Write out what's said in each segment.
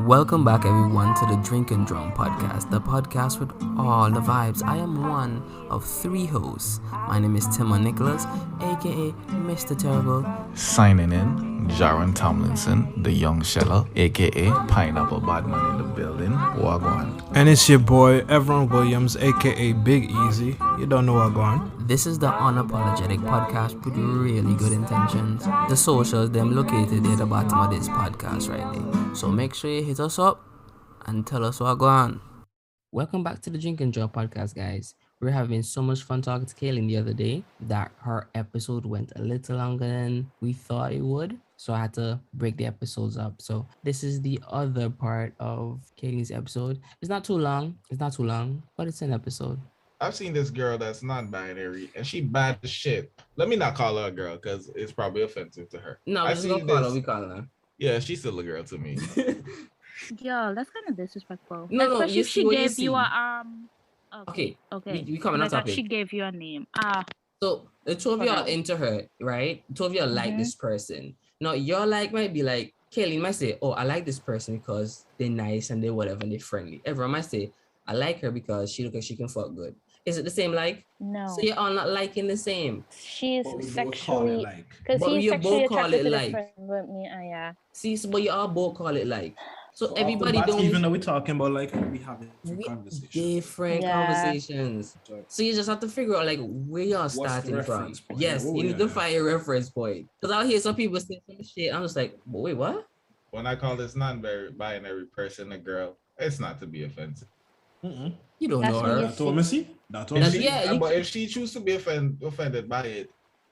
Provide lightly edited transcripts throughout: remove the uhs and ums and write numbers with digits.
Welcome back, everyone, to the Drink and Drum podcast, the podcast with all the vibes. I am one of three hosts. My name is Timon Nicholas, aka Mr. Terrible. Signing in, Jaron Tomlinson, the young sheller, aka Pineapple Badman in the building. Wagwan. And it's your boy, Everon Williams, aka Big Easy. You don't know Wagwan. This is the unapologetic podcast with really good intentions. The socials, them located at the bottom of this podcast right there. So make sure you hit us up and tell us what going on. Welcome back to the Drink and Draw podcast, guys. We're having so much fun talking to Kayleen the other day that her episode went a little longer than we thought it would. So I had to break the episodes up. So this is the other part of Kayleen's episode. It's not too long, but it's an episode. I've seen this girl that's non-binary and she bad as shit. Let me not call her a girl because it's probably offensive to her. No, we're just gonna call her. We call her. Yeah, she's still a girl to me. Yo, that's kind of disrespectful. No, especially if she gave you a Okay. Okay. We coming on topic. She gave you a name. So the two of y'all into her, right? The two of y'all like this person. Now your like might be like, Kayleen might say, oh, I like this person because they're nice and they're whatever and they're friendly. Everyone might say, I like her because she looks like she can fuck good. Is it the same like? No. So you're all not liking the same. She's sexually because But he's you sexually both call attracted it to like. the friend with me. Yeah. See, but you all both call it like. So everybody don't. Even though we're talking about like we have different conversations. So you just have to figure out like where y'all starting from. Yes, you need to find a reference point. Because I'll hear some people say some shit. I'm just like, wait, what? When I call this non-binary person a girl, it's not to be offensive. You don't know her. But if she chooses to be offended by it,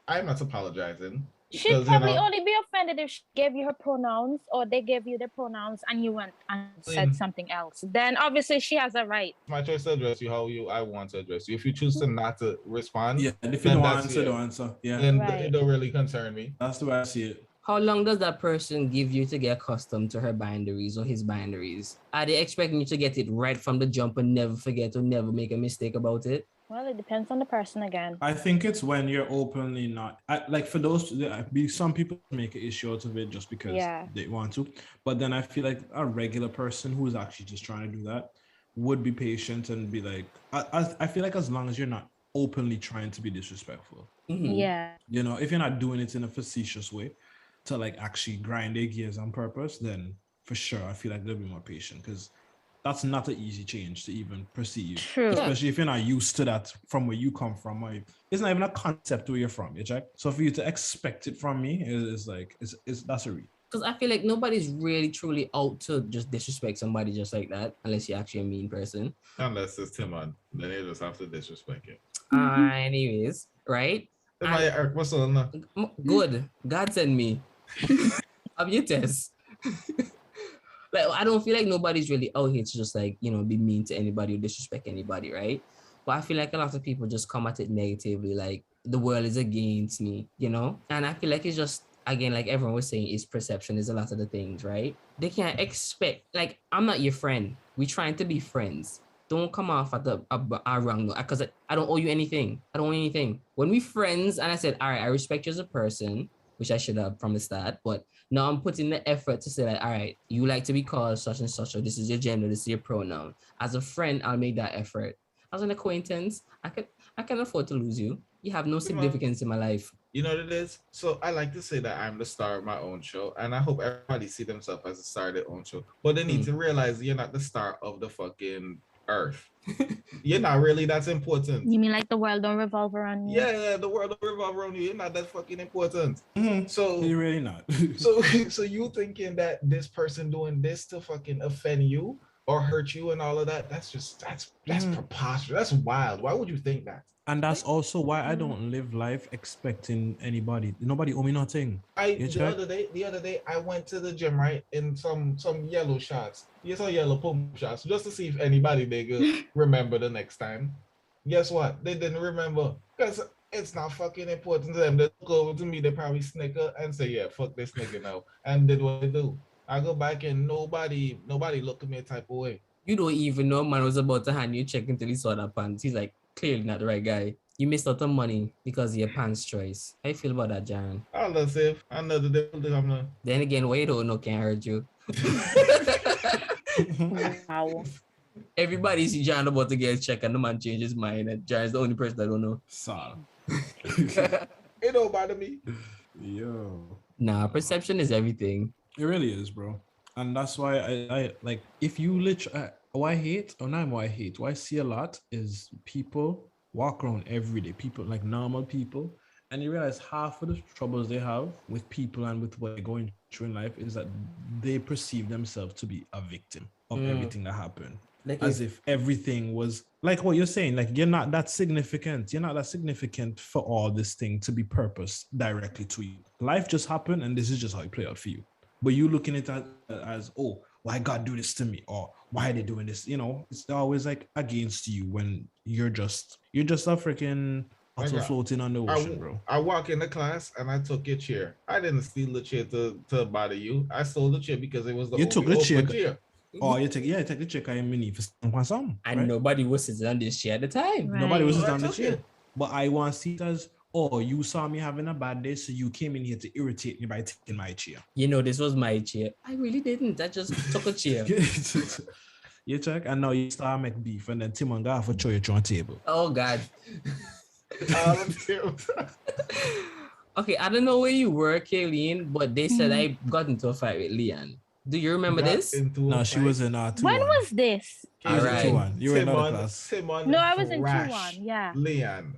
I'm not apologizing. She'd probably only be offended if she gave you her pronouns or they gave you the pronouns and you went and said something else. Then obviously she has a right. My choice to address you how I want to address you. If you choose to not to respond, and if you don't answer, don't answer. Yeah. Then it don't really concern me. That's the way I see it. How long does that person give you to get accustomed to her boundaries or his boundaries? Are they expecting you to get it right from the jump and never forget or never make a mistake about it? Well, it depends on the person again. I think it's when you're openly not like for those. Some people make an issue out of it just because they want to, but then I feel like a regular person who is actually just trying to do that would be patient and be like, I feel like as long as you're not openly trying to be disrespectful, you know, if you're not doing it in a facetious way to like actually grind their gears on purpose, then for sure I feel like they'll be more patient because that's not an easy change to even perceive. True. Especially if you're not used to that from where you come from. Or it's not even a concept where you're from, you check? So for you to expect it from me is like, that's a read. Because I feel like nobody's really truly out to just disrespect somebody just like that, unless you're actually a mean person. Unless it's Timon, then they just have to disrespect you. Anyways, right? What's on? Good. God send me. Have your test. Like, I don't feel like nobody's really out here to just like, you know, be mean to anybody or disrespect anybody, right? But I feel like a lot of people just come at it negatively, like the world is against me, you know? And I feel like it's just, again, like everyone was saying, is perception is a lot of the things, right? They can't expect, like, I'm not your friend. We're trying to be friends. Don't come off at the wrong note because I don't owe you anything. I don't owe you anything. When we friends, and I said, all right, I respect you as a person, which I should have from the start, but now I'm putting the effort to say like, all right, you like to be called such and such, or this is your gender, this is your pronoun. As a friend, I'll make that effort. As an acquaintance, I can afford to lose you. You have no significance in my life. You know what it is? So I like to say that I'm the star of my own show, and I hope everybody see themselves as the star of their own show. But they need to realize you're not the star of the fucking earth. You're not really that important. You mean like the world don't revolve around you? Yeah, the world don't revolve around you. You're not that fucking important. So you're really not. so you thinking that this person doing this to fucking offend you or hurt you and all of that? That's preposterous. That's wild. Why would you think that? And that's also why I don't live life expecting nobody owe me nothing. The other day I went to the gym, right, in some yellow shots. Yes, some yellow pump shots, just to see if anybody they could remember the next time. Guess what? They didn't remember. Because it's not fucking important to them. They look over to me, they probably snicker and say, yeah, fuck this nigga now. And did what they do. I go back and nobody look at me a type of way. You don't even know man was about to hand you a check until he saw that pants. He's like, clearly not the right guy. You missed out on money because of your pants choice. How you feel about that, Jaron? I'll let safe. I know the devil. Then again, what you don't know can hurt you. Wow. Everybody see John about to get checked and the man changes his mind. And John is the only person that don't know. Saul. It don't bother me. Yo. Nah, perception is everything. It really is, bro. And that's why I like, if you literally, what I hate, or not what I hate, what I see a lot is people walk around every day, people like normal people, and you realize half of the troubles they have with people and with what they're going through in life is that they perceive themselves to be a victim of everything that happened. Like as if everything was like what you're saying, like you're not that significant. You're not that significant for all this thing to be purposed directly to you. Life just happened and this is just how it played out for you. But you looking at it as, oh, why God do this to me? Or why are they doing this? You know, it's always like against you when you're just a freaking bottle floating on the ocean, bro. I walk in the class and I took your chair. I didn't steal the chair to bother you. I stole the chair because it was the only chair. Oh, you take the check I mean for some. And right? Nobody was sitting on this chair at the time. Right. Nobody was sitting on the chair. But I want to see it as, oh, you saw me having a bad day, so you came in here to irritate me by taking my chair. You know, this was my chair. I really didn't. I just took a chair. You check, and now you start make beef, and then Timon got for throw you on table. Oh God. Okay, I don't know where you were, Kayleen, but they said I got into a fight with Leanne. Do you remember this? No, she was in 2-1. When was this? All right. 2-1. You were in another class. No, I was in 2-1. Yeah. Leanne.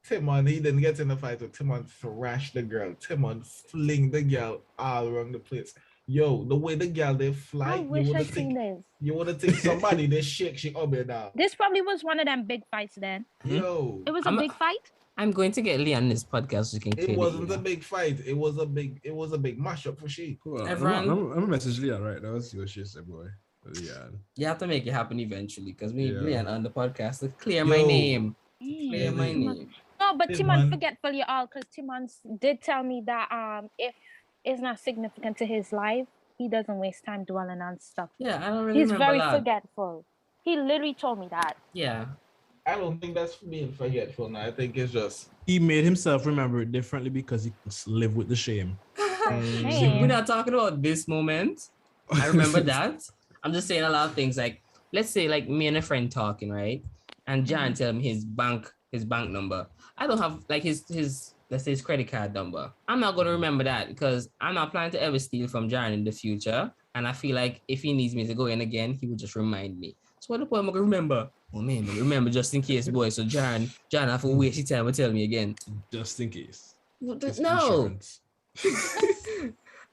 Timon, he didn't get in a fight with Timon, thrashed the girl. Timon fling the girl all around the place. Yo, the way the girl they fly, I wish I seen this. You would have think somebody they shake she up and down. This probably was one of them big fights then. Yo. It was a big fight? I'm going to get Leanne in this podcast so you can it wasn't a big fight. It was a big mashup for she. Cool. I'm message Leanne, right? That was what she said, boy. Leanne. You have to make it happen eventually because we need Leanne on the podcast to clear my name. Clear my name. No, but Timon forgetful you all because Timon did tell me that if it's not significant to his life, he doesn't waste time dwelling on stuff. Yeah, I don't really He's remember very that. forgetful. He literally told me that. Yeah. I don't think that's being forgetful now. I think it's just he made himself remember it differently because he can live with the shame. We're not talking about this moment. I remember that. I'm just saying a lot of things like, let's say like me and a friend talking, right? And John tell me his bank number. I don't have like his let's say his credit card number. I'm not going to remember that because I'm not planning to ever steal from John in the future. And I feel like if he needs me to go in again, he would just remind me. So what the point am I going to remember? Oh man, remember just in case, boy. So John have to waste his time and tell me again. Just in case. No.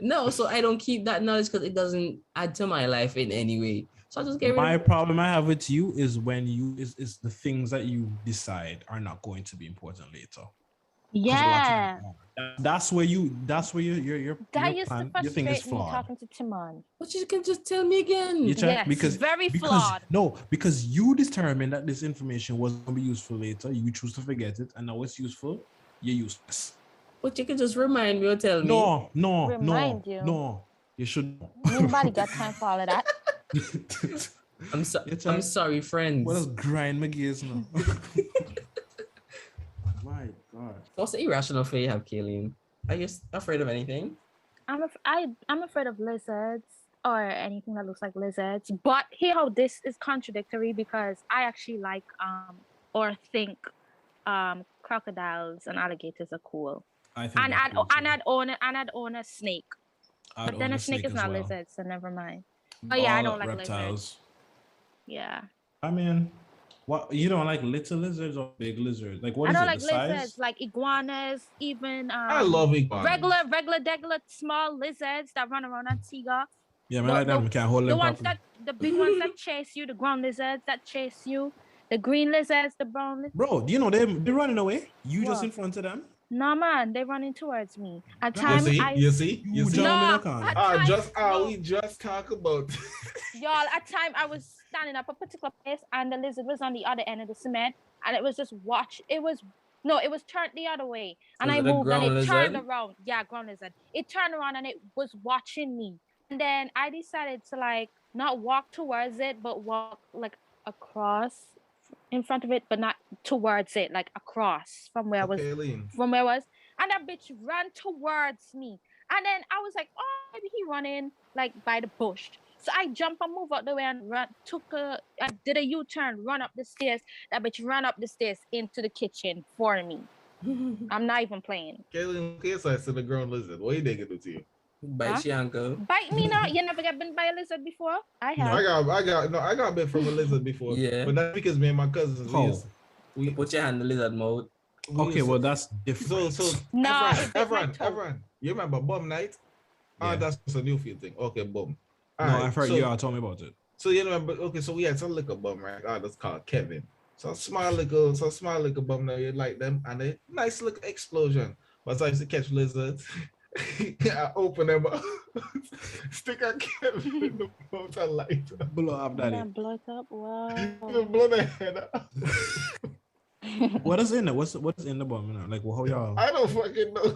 No, so I don't keep that knowledge because it doesn't add to my life in any way. So I just get rid my of it. problem I have with you is when is the things that you decide are not going to be important later. Yeah. That's where your that used plan, to frustrate your thing is me flawed. talking to Timon. But you can just tell me again. Yes, because very flawed. Because you determined that this information wasn't going to be useful later. You choose to forget it, and now it's useful. You're useless. But you can just remind me or tell me. No. You should. Nobody got time for all of that. I'm sorry, friends. What does grind my gears now? My God. What's the irrational fear you have, Kayleen? Are you afraid of anything? I'm afraid of lizards or anything that looks like lizards. But hear how this is contradictory because I actually like or think crocodiles and alligators are cool. I'd own a snake. But then a snake is not lizards, so never mind. Oh yeah, I don't like reptiles. Lizards. Yeah. I mean, what you don't like little lizards or big lizards? Like what? I don't like lizards, size? like iguanas, even I love iguanas. Regular small lizards that run around Antigua. Yeah, man, like them. We can't hold them properly. The big ones that chase you, the ground lizards that chase you, the green lizards, the brown lizards. Bro, do you know they're running away? You just in front of them? No man, they're running towards me. At times, you see. No, we just talk about. Y'all, at time I was standing up a particular place and the lizard was on the other end of the cement and it was just it was turned the other way and I moved and it turned around. Yeah, ground lizard. It turned around and it was watching me. And then I decided to like not walk towards it, but walk like across in front of it, but not towards it, like across from where I was. And that bitch ran towards me. And then I was like, oh, maybe he running like by the bush. So I jumped and moved out the way and I did a U-turn, run up the stairs. That bitch ran up the stairs into the kitchen for me. I'm not even playing. Kayleen, okay, so I said the ground lizard. What are you thinking to you? Bite your uncle. Bite me now? You never get bitten by a lizard before? I have. I got bit from a lizard before. Yeah. But that's because me and my cousins, we put your hand in the lizard mode. Okay, well that's different. So everyone, you remember Bum Night? Yeah. That's just a new field thing. Okay, Bum. I've heard you all told me about it. So you remember? Okay, so we had some liquor bum, right? That's called Kevin. So small liquor bum now you like them, and a nice little explosion. But I used to catch lizards. I open them up, stick a Kevin in the mouth and light up. Blow up, daddy. Blow it up. Wow. Blow the head up. What is in it? What's in the bomb? You know? Like, how y'all? I don't fucking know.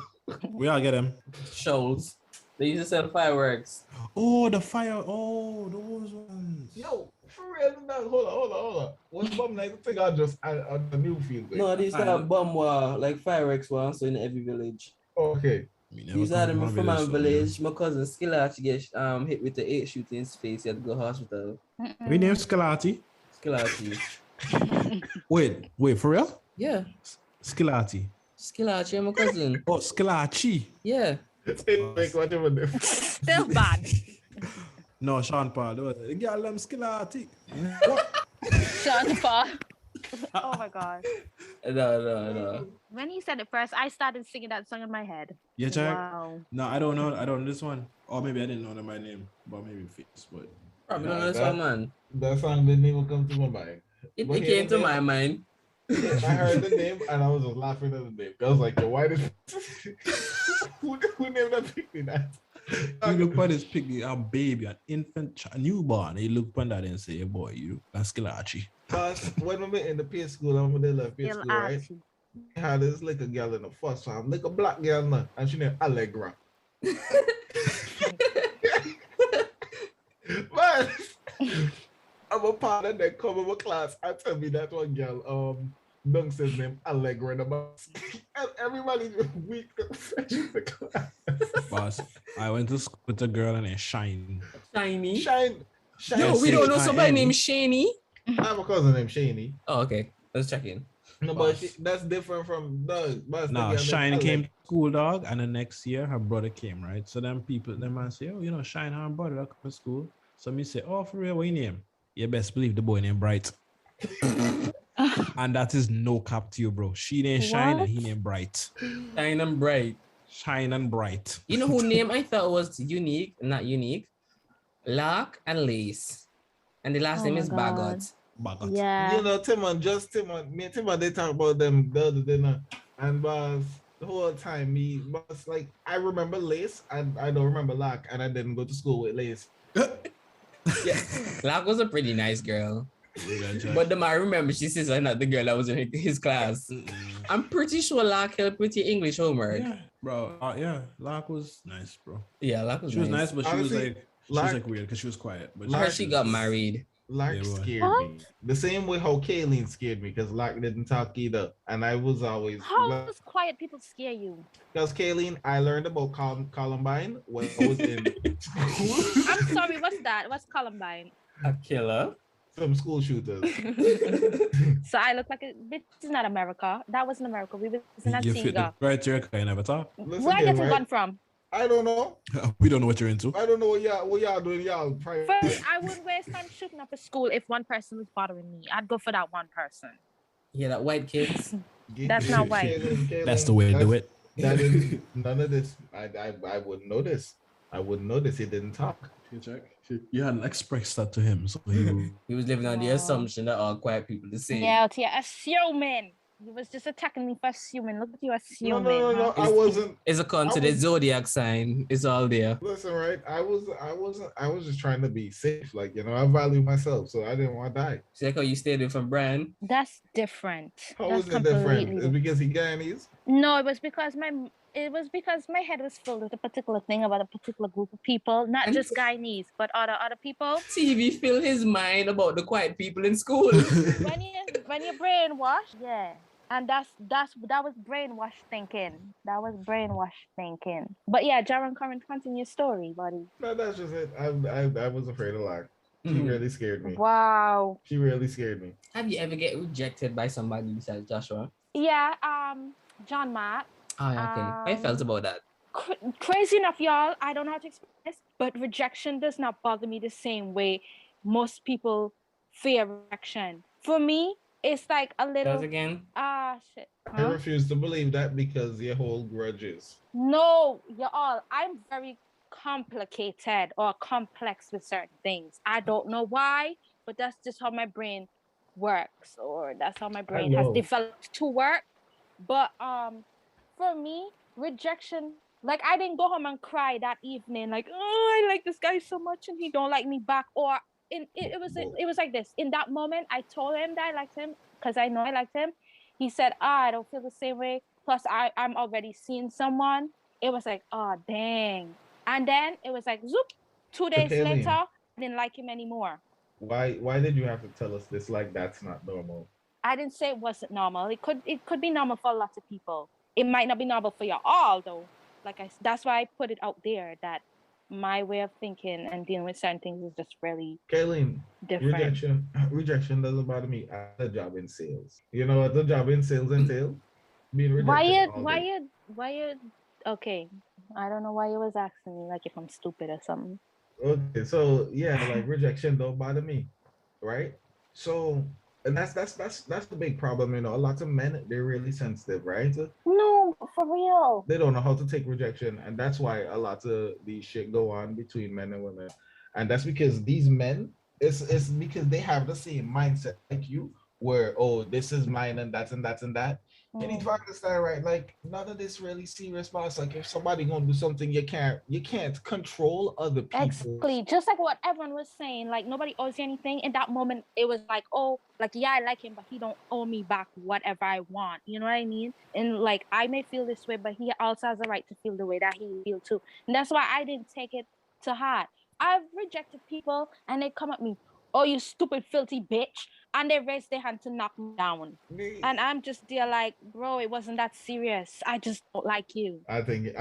We all get them. Shows. They used to sell fireworks. Oh, the fire. Oh, those ones. Yo, for real? Hold on. What's Bum Night? I think I just on the new field. Thing. No, they used to have bomb war, like fireworks war, so in every village. Okay. These are them from my village. My cousin Skilati get hit with the 8 shooting in his face. He had to go to hospital. We named Skilati. Wait, for real? Yeah. Skilati, my cousin. Oh, Skilachi. Yeah. Still bad. No, Sean Paul. The girl them Skilati. Sean Paul. Oh my God. No. When he said it first, I started singing that song in my head. Yeah, Jack? Wow. No, I don't know this one. Or maybe I didn't know my name, but maybe face. But probably don't know this one, man. That song didn't even come to my mind. It came to my mind. I heard the name and I was just laughing at the name. I was like, yo, why did who named that picnic that? You look at this picnic, a baby, an infant, a newborn. You look at that and say, hey, boy, you that's Skilati. Because when we went in the peer school, I'm when they left peer school, right? I had this little girl in the first time, like a black girl now, and she named Allegra. Man, I'm a part of that come over class. I tell me that one girl, Dunk says name Allegra in the bus. And everybody just weak in the class. Boss, I went to school with a girl named Shine. Shine. Yo, we don't know somebody named Shani. I have a cousin named Shani. Oh, okay. Let's check in. No, but that's different from Doug. No, Shine came to school, dog, and the next year her brother came, right? So them man say, oh, you know, Shine her brother that come to school. So me say, oh, for real, what you name? You best believe the boy named Bright. And that is no cap to you, bro. She named Shine and he named Bright. Shine and Bright. Shine and Bright. You know who name I thought was unique, not unique? Lark and Lace. And the last name is Bagot. Yeah. You know, Tim and they talk about them the other day, and the whole time was like, I remember Lace and I don't remember Lark, and I didn't go to school with Lace. Yeah, Lark was a pretty nice girl. But I remember she says I'm not the girl that was in his class. I'm pretty sure Lark helped with your English homework. Yeah, bro. Lark was nice, bro. Yeah, Lark was nice. She was nice, but Honestly, she was like weird because she was quiet. But I heard she got married. Lark scared me. The same way how Kayleen scared me because Lark didn't talk either. And I was always... How does quiet people scare you? Because Kayleen, I learned about Columbine when I was in school. I'm sorry, what's that? What's Columbine? A killer? Some school shooters. So I look like this is not America. That wasn't America. We was in Antigua. Right here, I never talk. Where I get a gun from? I don't know. We don't know what you're into. I don't know what y'all doing. Y'all private. First, I wouldn't waste time shooting up a school if one person was bothering me. I'd go for that one person. Yeah, that white kids. That's not white. Kayleen, that's the way to do it. That is none of this. I wouldn't know this. I wouldn't know this. He didn't talk. You hadn't expressed that to him, so he was living on the assumption that all quiet people the same. Yeah, assuming. He was just attacking me for assuming. Look at you assuming. No. I wasn't. It's a con to the zodiac sign. It's all there. Listen, right? I was just trying to be safe. Like, you know, I value myself, so I didn't want to die. See like how you stayed away from Brian? That's different. How was it different? Is it because he Guyanese? No, it was because my head was filled with a particular thing about a particular group of people, not just Guyanese, but other people. TV filled his mind about the quiet people in school. when you're brainwashed, yeah. And that was brainwashed thinking. That was brainwashed thinking. But yeah, Jaron, continue story, buddy. No, that's just it. I was afraid to lie. She really scared me. Wow. She really scared me. Have you ever get rejected by somebody besides Joshua? Yeah, John Matt. Oh, okay. How you felt about that? Crazy enough, y'all. I don't know how to express this, but rejection does not bother me the same way most people fear rejection. For me, it's like a little. Does again? Shit. I refuse to believe that because you hold grudges. No, y'all. I'm very complicated or complex with certain things. I don't know why, but that's just how my brain works, or that's how my brain has developed to work. But for me, rejection, like I didn't go home and cry that evening, like, oh, I like this guy so much and he don't like me back. Or it was like this. In that moment, I told him that I liked him because I know I liked him. He said, I don't feel the same way. Plus, I'm already seeing someone. It was like, oh, dang. And then it was like, zoop, 2 days later, I didn't like him anymore. Why did you have to tell us this? Like, that's not normal. I didn't say it wasn't normal. It could be normal for lots of people. It might not be normal for you all, though. That's why I put it out there that my way of thinking and dealing with certain things is just really Kayleen, different. Rejection doesn't bother me. I had a job in sales. You know what the job in sales entails? Being rejected. Why you? Okay, I don't know why you was asking me like if I'm stupid or something. Okay, so yeah, like rejection don't bother me, right? So, and that's the big problem. You know, a lot of men, they're really sensitive, right? No, for real. They don't know how to take rejection, and that's why a lot of these shit go on between men and women, and that's because these men, it's because they have the same mindset like you, where this is mine and that's and that's and that. You need to understand, right? Like, none of this really serious boss. Like, if somebody gonna do something, you can't control other people. Exactly. Just like what everyone was saying, like nobody owes you anything. In that moment, it was like, oh, like yeah, I like him, but he don't owe me back whatever I want. You know what I mean? And like I may feel this way, but he also has a right to feel the way that he feels too. And that's why I didn't take it to heart. I've rejected people, and they come at me, oh, you stupid, filthy bitch. And they raise their hand to knock me down. And I'm just there like, bro, it wasn't that serious. I just don't like you. I think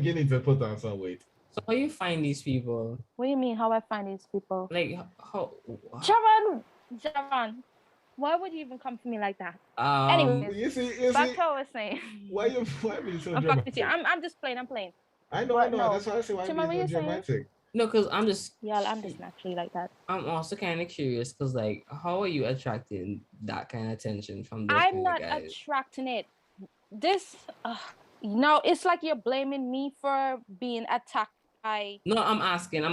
you need to put on some weight. So how you find these people? What do you mean, how I find these people? Like, how? Jaron, why would you even come for me like that? Anyways, you see, back to what I was saying. Why are you so dramatic? I'm just playing. I know. No. That's why I say why are you so dramatic. No, because I'm just naturally like that. I'm also kind of curious because, like, how are you attracting that kind of attention from those I'm not attracting it. This, it's like you're blaming me for being attacked by. No, I'm asking.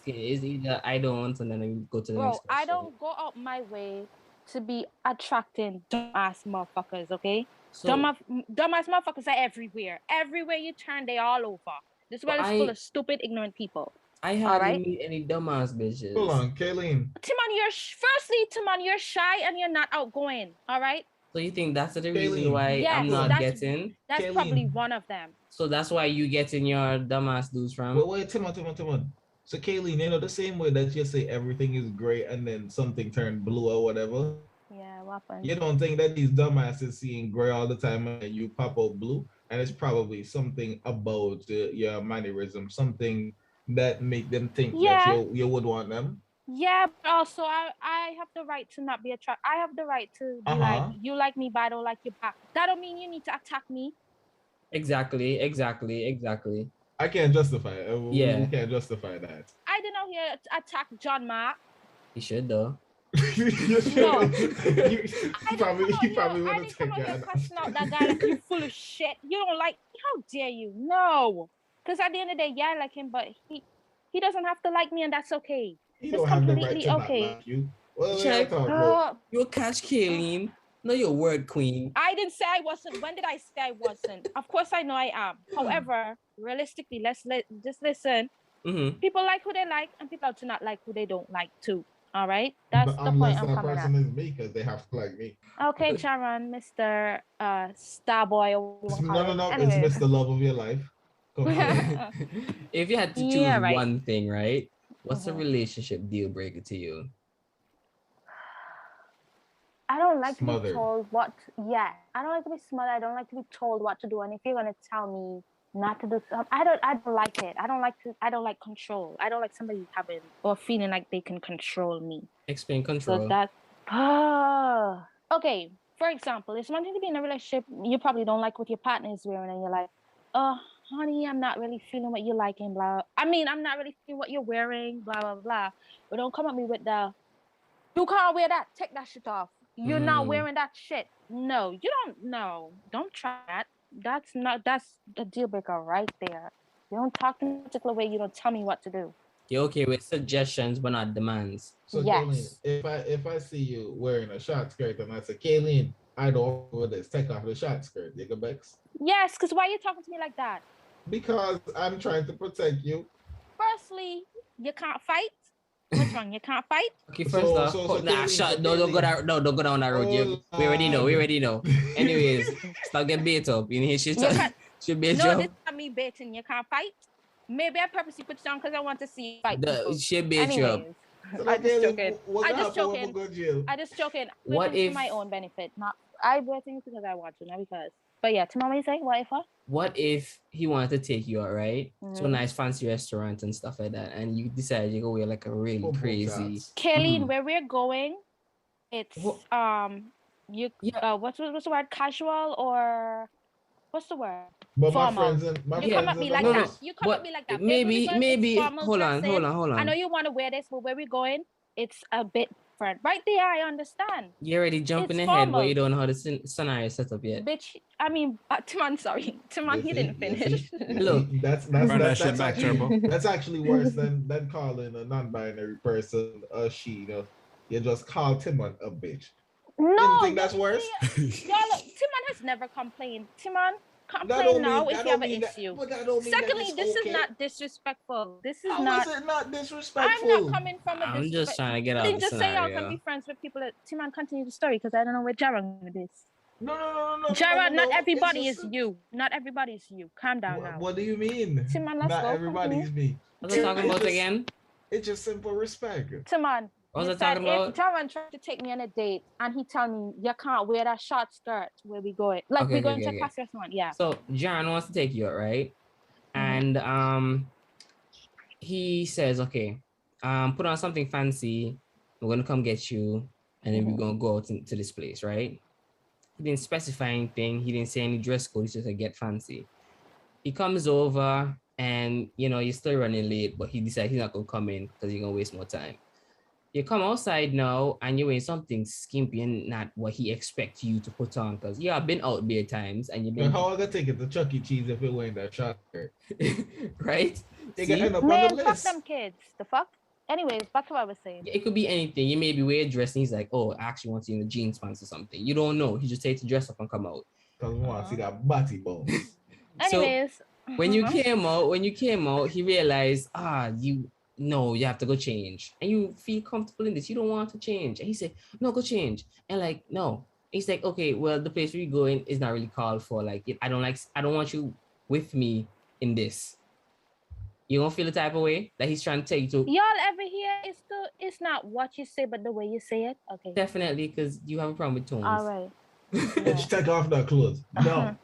Is either I don't, and then I go to the next question. I don't go out my way to be attracting dumbass motherfuckers, okay? So, dumbass motherfuckers are everywhere. Everywhere you turn, they all over. This world is full of stupid, ignorant people. I hardly meet any dumbass bitches. Hold on, Kayleen. Timon, you're shy and you're not outgoing. All right. So you think that's the reason why I'm not getting? That's Kayleen. Probably one of them. So that's why you getting your dumbass dudes from? Wait, Timon. So Kayleen, you know the same way that you say everything is great and then something turned blue or whatever. Yeah, what happened? You don't think that these dumbasses seeing gray all the time and you pop out blue? And it's probably something about your mannerism, something that make them think that you would want them. Yeah, but also I have the right to not be attracted. I have the right to be like, you like me, but I don't like you back. That don't mean you need to attack me. Exactly. I can't justify it. We can't justify that. I did not hear attack John Mark. He should though. No. He probably would have taken that. Cussing out that guy like you full of shit. You don't like. How dare you? No. Because at the end of the day, I like him, but he doesn't have to like me, and that's okay. It's completely okay. Like you. Well, check. You'll catch Kayleen. No, you're word queen. I didn't say I wasn't. When did I say I wasn't? Of course, I know I am. However, realistically, just listen. Mm-hmm. People like who they like, and people do not like who they don't like too. All right, that's the point I'm coming at. Unless that person is me, because they have to like me. Okay, Sharon, Mr. Starboy. No. Anyways. It's Mr. Love of your life. If you had to choose one thing, right? What's a relationship deal breaker to you? I don't like Smothered. to be told what. Yeah, I don't like to be smothered. I don't like to be told what to do. And if you're gonna tell me not to do something, I don't like it. I don't like control. I don't like somebody having or feeling like they can control me. Explain control. So that. Okay. For example, it's one thing to be in a relationship you probably don't like what your partner is wearing, and you're like, oh, honey, I'm not really feeling what you like, and blah. I mean, I'm not really feeling what you're wearing, blah blah blah. But don't come at me with the, you can't wear that. Take that shit off. You're not wearing that shit. No, you don't. No, don't try that. That's the deal breaker right there. You don't talk in a particular way. You don't tell me what to do. You're okay with suggestions, but not demands. So yes. Kayleen, if I see you wearing a short skirt and I say, Kayleen, I don't want this, take off the short skirt, you go Bex? Yes, because why are you talking to me like that? Because I'm trying to protect you. Firstly, you can't fight. What's wrong? You can't fight? Okay, first off, don't go down that road. We already know. Anyways, stop getting bait up. You know, she bait no, you. this is not me baiting. You can't fight. Maybe I purposely put it down because I want to see you fight. She bait you up. So I just joking. I just joking. What if for my own benefit? Not I wear things because I want to, not because. But yeah, Timon, what you say? What if he wanted to take you out, right? To a nice fancy restaurant and stuff like that, and you decided you go wear like a really crazy. Kayleen, where we're going, it's what's the word? Casual or what's the word? But formal. My you friends come at me like that. You come at me like that. Maybe. Hold on. I know you want to wear this, but where we're going, it's a bit different. Right there, I understand. You're already jumping ahead, but you don't know how the scenario is set up yet. Bitch, I mean, Timon, sorry. Timon, he didn't finish. Look, that's actually worse than calling a non-binary person a she. You know, you just call Timon a bitch. No, you think that's worse? Timon has never complained. Timon, complain now if you have an issue. Secondly, this is not disrespectful. This is not. Is it not disrespectful? I'm not coming from a I'm just trying to get out of the just scenario. say y'all can be friends with people that Timon continue the story because I don't know where Jaron with this. No. Jaron, not everybody is you. Not everybody is you. Calm down now. What do you mean? Timon, let's not go. Everybody's me. What's I talking about again? It's just simple respect. Timon. What was I talking about? If Jaron tried to take me on a date and he tell me you can't wear that short skirt where we going, like we're going to a past restaurant, yeah. So Jaron wants to take you out, right? And he says, okay, put on something fancy. We're gonna come get you, and then we're gonna go out to this place, right? He didn't specify anything. He didn't say any dress code. He just said get fancy. He comes over, and you're still running late, but he decides he's not gonna come in because he's gonna waste more time. You come outside now and you're wearing something skimpy and not what he expects you to put on because I've been out bare times and you've been. How am I gonna take it to Chuck E. Cheese if you're wearing that short skirt? Right? They can end up Man, on the fuck list. them kids. The fuck? Anyways, back to what I was saying. It could be anything. You maybe wear a dress and he's like, oh, I actually want you in the jeans pants or something. You don't know. He just takes the dress up and come out. Because we want to see that body bones. Anyways. So, when you came out, he realized, you have to go change. And you feel comfortable in this. You don't want to change. And he said, no, go change. And like, no. He's like, okay, well, the place we're going is not really called for. Like, I don't want you with me in this. You don't feel the type of way that he's trying to take you to. Y'all ever hear it's not what you say, but the way you say it? Okay. Definitely, because you have a problem with tones. All right. Let's take off that clothes. No.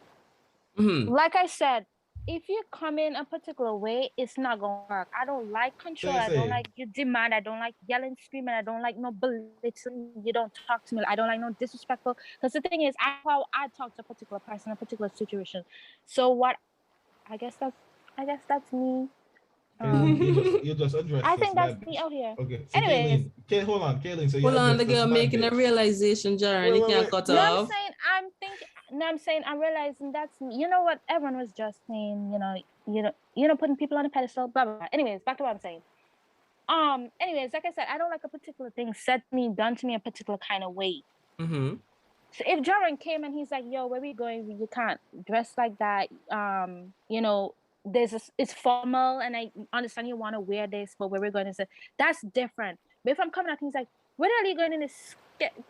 Like I said, if you come in a particular way, it's not gonna work. I don't like control. I don't like your demand. I don't like yelling, screaming. I don't like no belittling. You don't talk to me. I don't like no disrespectful. Because the thing is, how I talk to a particular person, a particular situation. So what? I guess that's me. You just address. I think that's me out here. Okay. So anyways, hold on, Kayleen. So hold on, the girl making a realization, Jaron. You can't cut off. I'm saying I'm realizing that's me. You know what everyone was just saying, putting people on a pedestal, blah blah blah. Anyways, back to what I'm saying. Anyways, like I said, I don't like a particular thing said to me, done to me a particular kind of way. So if Jaron came and he's like, yo, where we going? You can't dress like that. It's formal and I understand you want to wear this, but where we're going is that's different. But if I'm coming out, he's like, where are you going in this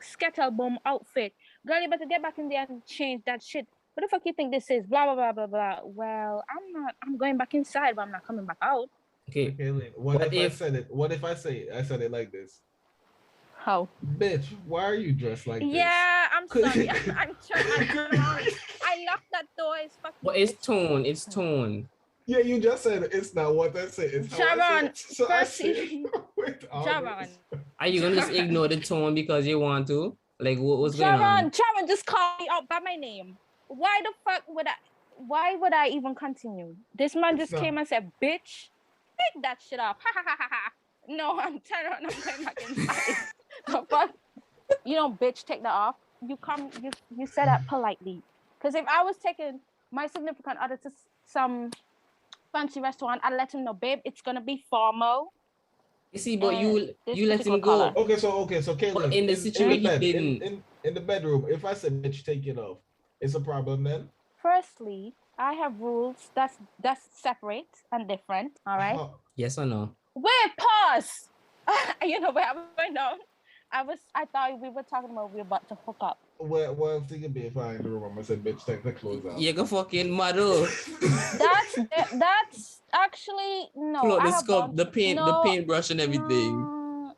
Skettlebomb outfit? Girl, you better get back in there and change that shit. What the fuck you think this is? Blah, blah, blah, blah, blah. Well, I'm going back inside, but I'm not coming back out. Okay. Kayleen, what if I said it? What if I said it like this? How? Bitch, why are you dressed like this? Yeah, I'm sorry. I'm trying. I locked that door. It's fucking. Well, it's tone. It's tone. Yeah, you just said it's not what I say. It's how Jaron, I say it. So I say it with all Jaron. respect. Are you gonna just ignore the tone because you want to? Like, what's going on? Jaron, just call me out by my name. Why the fuck would I? Why would I even continue? This man just came and said, "Bitch, take that shit off." Ha ha ha ha ha. No, I'm turning around. I'm going back inside. The fuck? You know, bitch, take that off. You said that politely. Because if I was taking my significant other to some fancy restaurant, I'd let him know, babe, it's gonna be formal. You see, but you let him go. Okay, so Kayleen, in the situation in the bedroom, if I said bitch, take it off, it's a problem then? Firstly, I have rules that's separate and different. All right. Yes or no? Wait, pause. You know where I'm going on. I thought we were talking about we were about to hook up. Well, I'm thinking if I in the room, I said, bitch, take the clothes off. You go fucking mad. That's actually no. Pull out the sculpt, the paintbrush and everything.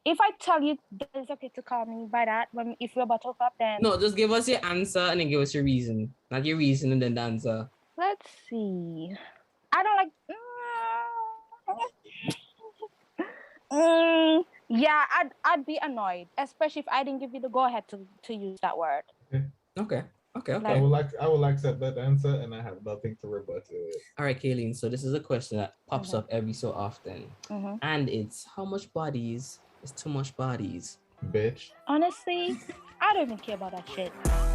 If I tell you that it's okay to call me by that if we're about to hook up, then no, just give us your answer and then give us your reason. Not your reason and then the answer. Let's see. I don't like. Yeah, I'd be annoyed, especially if I didn't give you the go ahead to use that word. Okay. Like, I will accept that answer, and I have nothing to rebut to it. All right, Kayleen. So this is a question that pops up every so often, and it's how much bodies is too much bodies? Bitch. Honestly, I don't even care about that shit.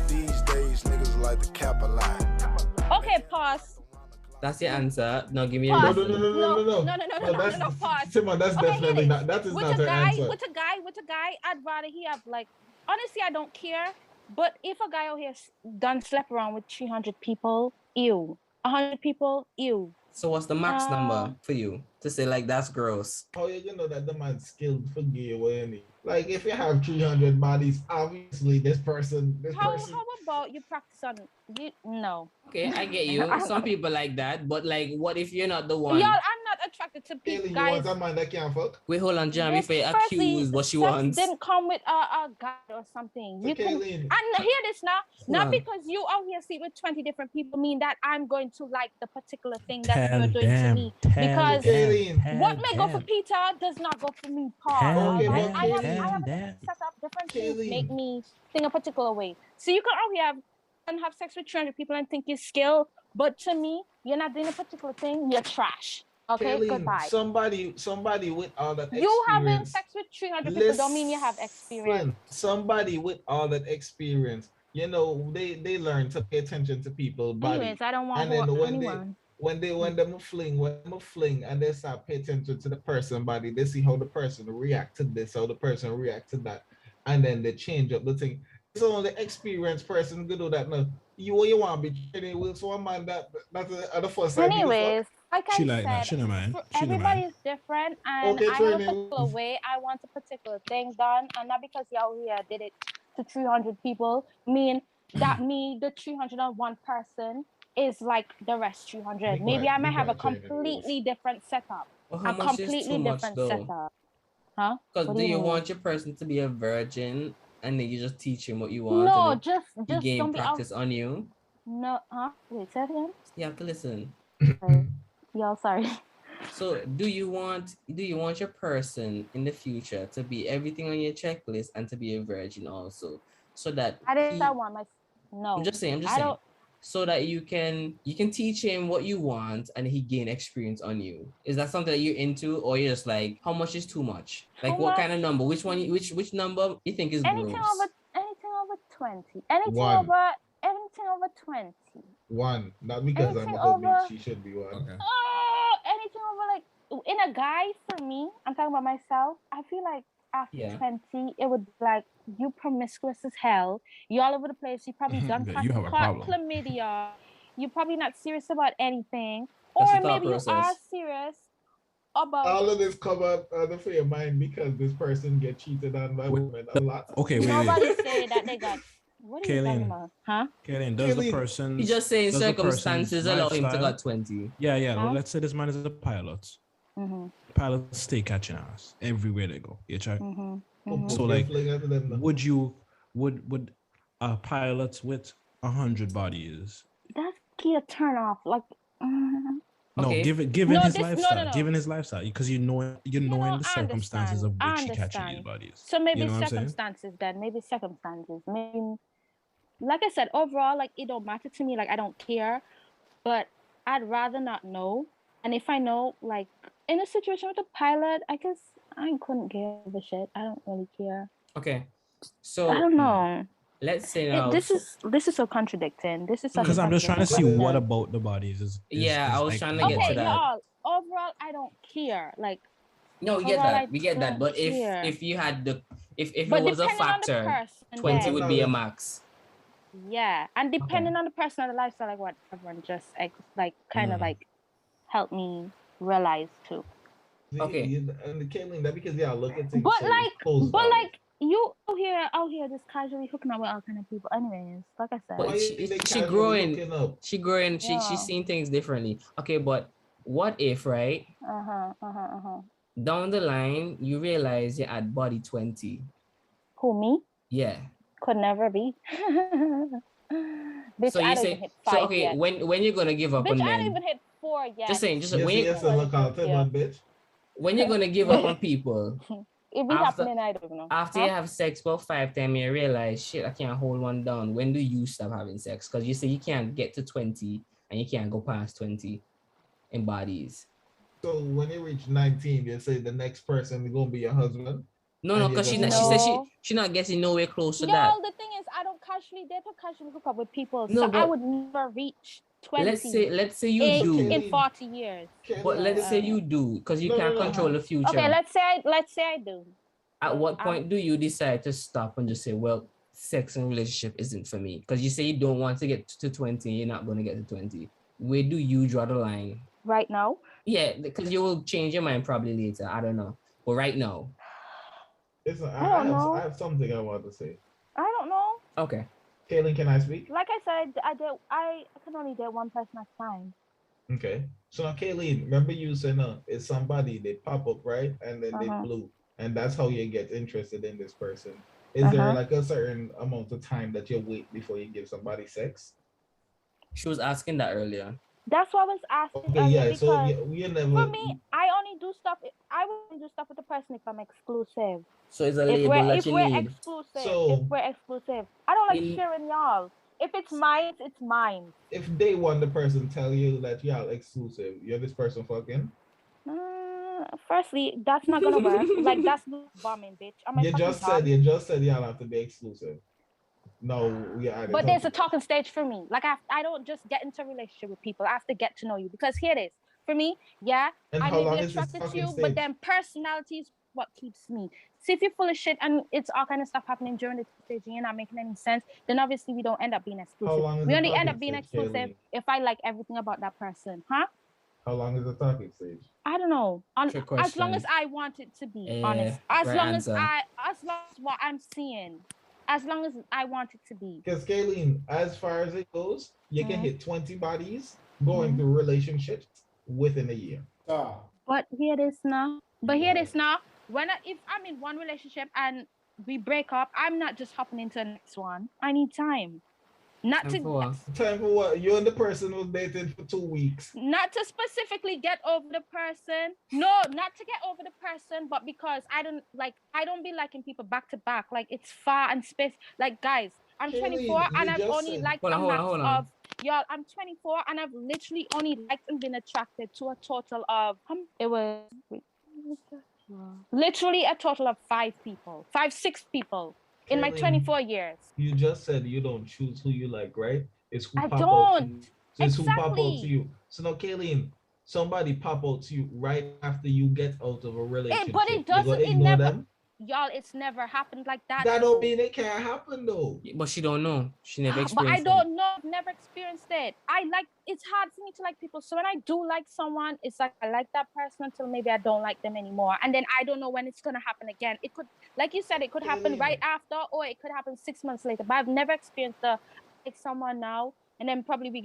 These days, niggas like to cap a lot. Okay, pause. That's your answer. No, give me a pause. No, pause. Simon, that's definitely not. That is not her answer. With a guy, I'd rather he have like. Honestly, I don't care. But if a guy out here done slept around with 300 people, ew. 100 people, ew. So what's the max number for you to say like that's gross? How you know that the man's skilled for gay or any? Like if you have 300 bodies, obviously this person. How about you practice on you? No. Okay, I get you. Some people like that, but like, what if you're not the one? Y'all, I'm not attracted to people. Kaylee, you want a man that can't fuck? Wait, hold on, Jeremy. If you accuse what she wants, didn't come with a guy or something. So you can Kayleen, and hear this now. Not because you out here sleep with 20 different people mean that I'm going to like the particular thing that you're doing to me. Because what may go for Peter does not go for me, Paul. I have set up different things make me think a particular way. So you can out here have sex with 300 people and think you're skilled, but to me, you're not doing a particular thing, you're trash. Okay, Kayleen, goodbye. Somebody with all that experience. You having sex with 300 people don't mean you have experience. Somebody with all that experience, you know, they learn to pay attention to people's body. Anyways, I don't want and then anyone. When them fling and they start pay attention to the person body, they see how the person react to this, how the person react to that, and then they change up the thing. So only experienced person could do that. No, you want to be training with someone that's the first time. Anyways, like she I like said, that. She don't mind. Everybody's different, and I have a particular way I want a particular thing done, and not because y'all here did it to 300 people mean that me, the 301 person, is like the rest 300. Maybe I might have a completely different setup. Well, how much is too much though? Huh? Because do you want your person to be a virgin? And then you just teach him what you want. No, just gain don't practice on you. No, huh? Wait, say that again. You have to listen. Y'all, sorry. So, do you want your person in the future to be everything on your checklist and to be a virgin also, so that I want my no. I'm just saying. So that you can teach him what you want and he gain experience on you. Is that something that you're into, or you're just like, how much is too much? Like what kind of number? Which number you think is anything gross? Anything over 20. Anything over 20. One. Not because I'm a bitch, she should be one. Okay. Anything over like in a guy for me, I'm talking about myself, I feel like after 20, it would be like you promiscuous as hell. You all over the place. You probably done caught chlamydia. You're probably not serious about anything. Or maybe you are serious about all of this come up for your mind because this person get cheated on by women a lot. Okay, nobody say that they got. What are you talking about? Huh? Kayleen, does the person... He's just saying circumstances allow him to got 20. Yeah. Well, let's say this man is a pilot. Pilots stay catching ass everywhere they go. You check. So like, would a pilot with 100 bodies? That's key a turn off. Like, no, Okay. given his lifestyle, given his lifestyle, because you know the circumstances of which he catching these bodies. So maybe you know circumstances then. Maybe circumstances. Maybe, like I said, overall, like it don't matter to me. Like I don't care, but I'd rather not know. And if I know, like in a situation with a pilot, I guess I couldn't give a shit. I don't really care. Okay, so I don't know. Let's say now. This is so contradicting. This is because I'm just trying to see what about the bodies is I was like, trying to get to that. Y'all, overall, I don't care. Like, no, we get that. We get that. But if you had if it was a factor, 20 would be a max. Yeah, and depending on the person or the lifestyle, like what everyone just like kind of like help me realize too. Okay. And the Kayleen, that because look at things. But like you out here just casually hooking up with all kind of people. Anyways, like I said, but she growing. She's seeing things differently. Okay, but what if right? Down the line, you realize you're at body 20. Who, me? Yeah. Could never be. Bitch, so you say so okay yet. When you're gonna give up bitch, on men? I don't even hit 4 yet. Just saying, bitch. When you're gonna give up on people? It be happening, I don't know. After you have sex about 5 times, you realize shit, I can't hold one down. When do you stop having sex? Because you say you can't get to 20 and you can't go past 20 in bodies. So when you reach 19, you say the next person is gonna be your husband. No, because she said she not getting nowhere close to that. No, the thing is, I don't casually date or casually hook up with people, so I would never reach 20. Let's say you do in 40 years. But let's say you do, because you can't control the future. Okay, let's say I do. At what point do you decide to stop and just say, well, sex and relationship isn't for me? Because you say you don't want to get to 20, you're not going to get to 20. Where do you draw the line? Right now? Yeah, because you will change your mind probably later. I don't know. But right now. I have something I want to say. I don't know. Okay. Kayleen, can I speak? Like I said, I can only date one person at a time. Okay. So now, Kayleen, remember you said it's somebody, they pop up, right? And then they blew. And that's how you get interested in this person. Is there like a certain amount of time that you wait before you give somebody sex? She was asking that earlier. That's what I was asking. Okay, yeah. So you never. For me, I only do stuff. I wouldn't do stuff with the person if I'm exclusive. So it's a label that you need. If we're exclusive, I don't like sharing y'all. If it's mine, it's mine. If day one the person tell you that y'all exclusive, you're this person fucking. Firstly, that's not gonna work. Like that's bombing, bitch. You just said y'all have to be exclusive. No, yeah. But there's a talking stage for me. Like I don't just get into a relationship with people. I have to get to know you because here it is. For me, I may be attracted to you, but then personality is what keeps me. See, if you're full of shit and it's all kind of stuff happening during the stage and you're not making any sense, then obviously we don't end up being exclusive. We only end up being exclusive if I like everything about that person, huh? How long is the talking stage? I don't know. As long as I want it to be, honest. As long as what I'm seeing. As long as I want it to be. Because Kayleen, as far as it goes, you can hit 20 bodies going through relationships within a year. But here it is now. If I'm in one relationship and we break up, I'm not just hopping into the next one. I need time. Time for what? You and the person was dating for 2 weeks. Not to specifically get over the person. No, not to get over the person, but because I don't be liking people back to back. Like it's far and space. Like guys, I'm 24 and I've only liked a max of y'all. I'm 24 and I've literally only liked and been attracted to a total of literally a total of 6 people. In my 24 years. You just said you don't choose who you like, right? It's who pop out to you. It's who pop out to you. So now, Kayleen, somebody pop out to you right after you get out of a relationship. But it doesn't. Y'all, it's never happened like that. That don't mean it can't happen though. But she don't know. She never experienced it. But I don't know. I've never experienced it. It's hard for me to like people. So when I do like someone, it's like I like that person until maybe I don't like them anymore. And then I don't know when it's going to happen again. It could, like you said, it could happen right after or it could happen 6 months later. But I've never experienced like someone now. And then probably we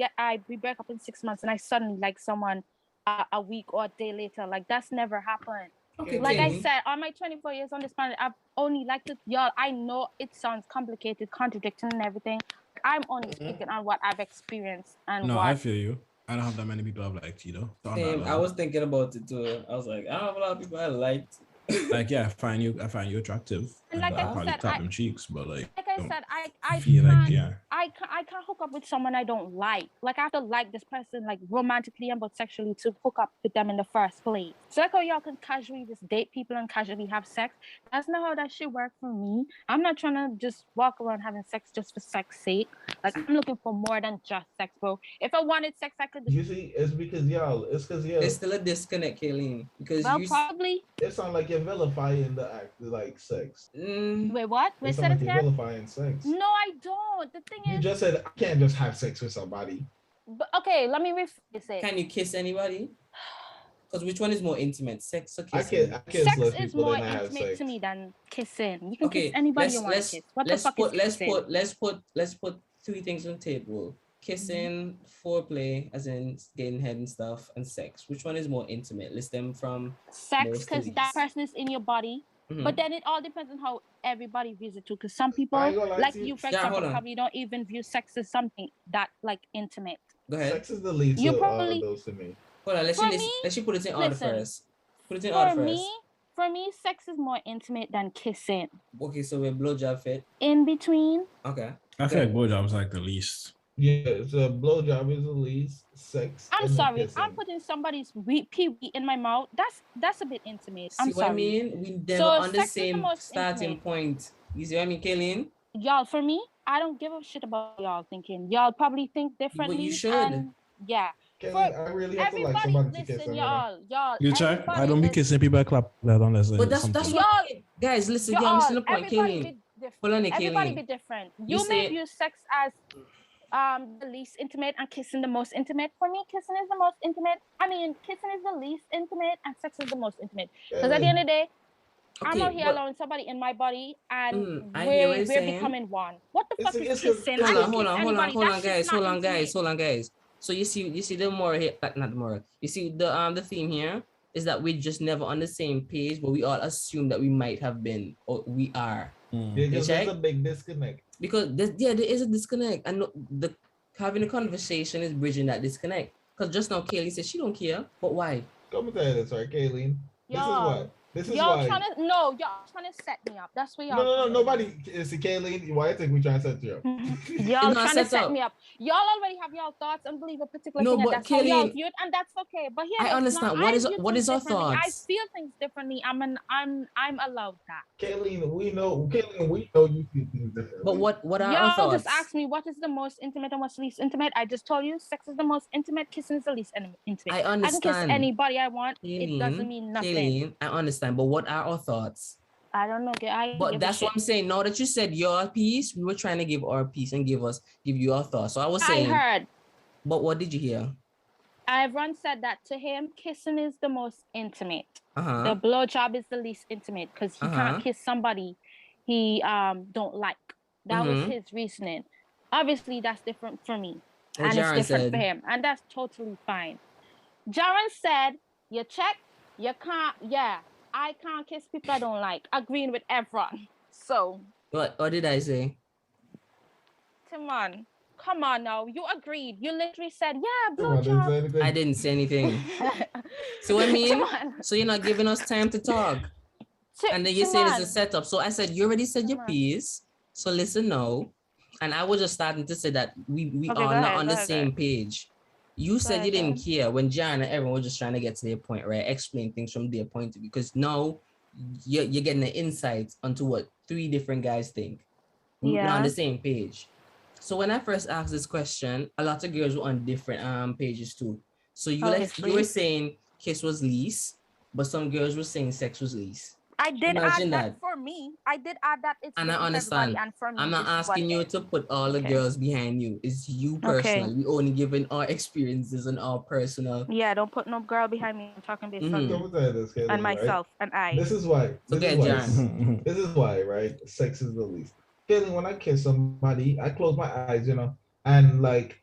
break up in 6 months and I suddenly like someone a week or a day later. Like that's never happened. Okay, like Kayleen. I said, on my 24 years on this planet, I've only liked it. Y'all, I know it sounds complicated, contradicting and everything. I'm only speaking on what I've experienced and No, what. I feel you. I don't have that many people I've liked either. Same. I was thinking about it too. I was like, I don't have a lot of people I liked. Like, yeah, I find you attractive. And like I'll I probably said, tap them cheeks, but like I said, I feel can't, like, yeah. I can't hook up with someone I don't like. Like I have to like this person like romantically and but sexually to hook up with them in the first place. So like how y'all can casually just date people and casually have sex. That's not how that shit works for me. I'm not trying to just walk around having sex just for sex sake. Like I'm looking for more than just sex, bro. If I wanted sex, I could. You see, it's because y'all. There's still a disconnect, Kayleen, because probably. It sounds like you're vilifying the act, like sex. Wait, what? It sounds like you're vilifying sex. No, I don't. The thing is, you just said I can't just have sex with somebody. But okay, let me rephrase it. Can you kiss anybody? Because which one is more intimate, sex or kissing? I kiss sex less is people more than I have intimate sex. to me than kissing. You can kiss anybody you want to kiss. What the fuck is kissing? Let's put three things on the table. Kissing, foreplay, as in getting head and stuff, and sex. Which one is more intimate? List them from sex, because that person is in your body. Mm-hmm. But then it all depends on how everybody views it too. Because some people, like you, for example, probably don't even view sex as something that like intimate. Go ahead. Sex is the least of those to me. Hold on, let's put it in order first. Put it in order first. For me, sex is more intimate than kissing. Okay, so we're blowjob fit. In between. Okay. I feel like blowjob is like the least. Yeah, so blowjob is the least. Sex. I'm sorry. If I'm putting somebody's pee-wee in my mouth, that's a bit intimate. I'm sorry. What I mean? We never on the same starting point. You see what I mean, Kayleen? Y'all, for me, I don't give a shit about y'all thinking. Y'all probably think differently. But you should. Yeah. Kayleen, I really have to like somebody to kiss y'all. You check? I don't be kissing people. I clap that unless. But that's y'all. Guys, listen. Y'all missing the point, Kayleen. Hold on, everybody be different. You may view sex as the least intimate and kissing the most intimate. For me, kissing is the most intimate. I mean, kissing is the least intimate and sex is the most intimate. Because at the end of the day, I'm not here allowing somebody in my body and we're becoming one. What the fuck is kissing? Hold on, guys. So you see the moral here, not the moral. You see the theme here is that we're just never on the same page, but we all assume that we might have been or we are. There's a big disconnect. Because there is a disconnect, and having a conversation is bridging that disconnect. Because just now Kayleen said she don't care, but why? Come tell this, right, Kayleen? This is y'all why. Y'all trying to set me up. That's what y'all. No, nobody. See, Kayleen, why do you think we trying to set you up? Y'all trying to set me up. Y'all already have y'all thoughts and believe a particular thing, and that's Kayleen, how y'all view it, and that's okay. But here, I understand. What is our thoughts? I feel things differently. I'm allowed that. Kayleen, we know you feel things differently. But what are y'all our thoughts? Just ask me what is the most intimate and what's the least intimate. I just told you sex is the most intimate, kissing is the least intimate. I understand. I can kiss anybody I want. Kayleen, it doesn't mean nothing. Kayleen, I understand. But what are our thoughts? I don't know. But that's what I'm saying. Now that you said your piece, we were trying to give our piece and give you our thoughts. So I was saying. I heard. But what did you hear? Everyone said that to him, kissing is the most intimate. The blowjob is the least intimate because he can't kiss somebody he don't like. That was his reasoning. Obviously, that's different for me. And Jaron it's different for him. And that's totally fine. Jaron said, you check, you can't, I can't kiss people I don't like. Agreeing with everyone. So. What did I say? Timon, come on now. You agreed. You literally said, blowjob. I didn't say anything. So I mean, so you're not giving us time to talk. And then you say it's a setup. So I said, you already said your piece. So listen now. And I was just starting to say that we are not on the same page. You said you didn't care when John and everyone was just trying to get to their point, right? Explain things from their point of view. Because now you're getting the insights onto what 3 different guys think. We're not on the same page. So when I first asked this question, a lot of girls were on different pages too. So you were saying kiss was least, but some girls were saying sex was least. I did add that for me. I did add that. It's and I understand. And for me, I'm not asking you to put all the girls behind you. It's you personally. We only giving our experiences and our personal. Yeah, don't put no girl behind me. I'm talking based on Kayleen, and myself right? and I. This is why. This is why, right? Sex is the least. Kayleen, when I kiss somebody, I close my eyes, and like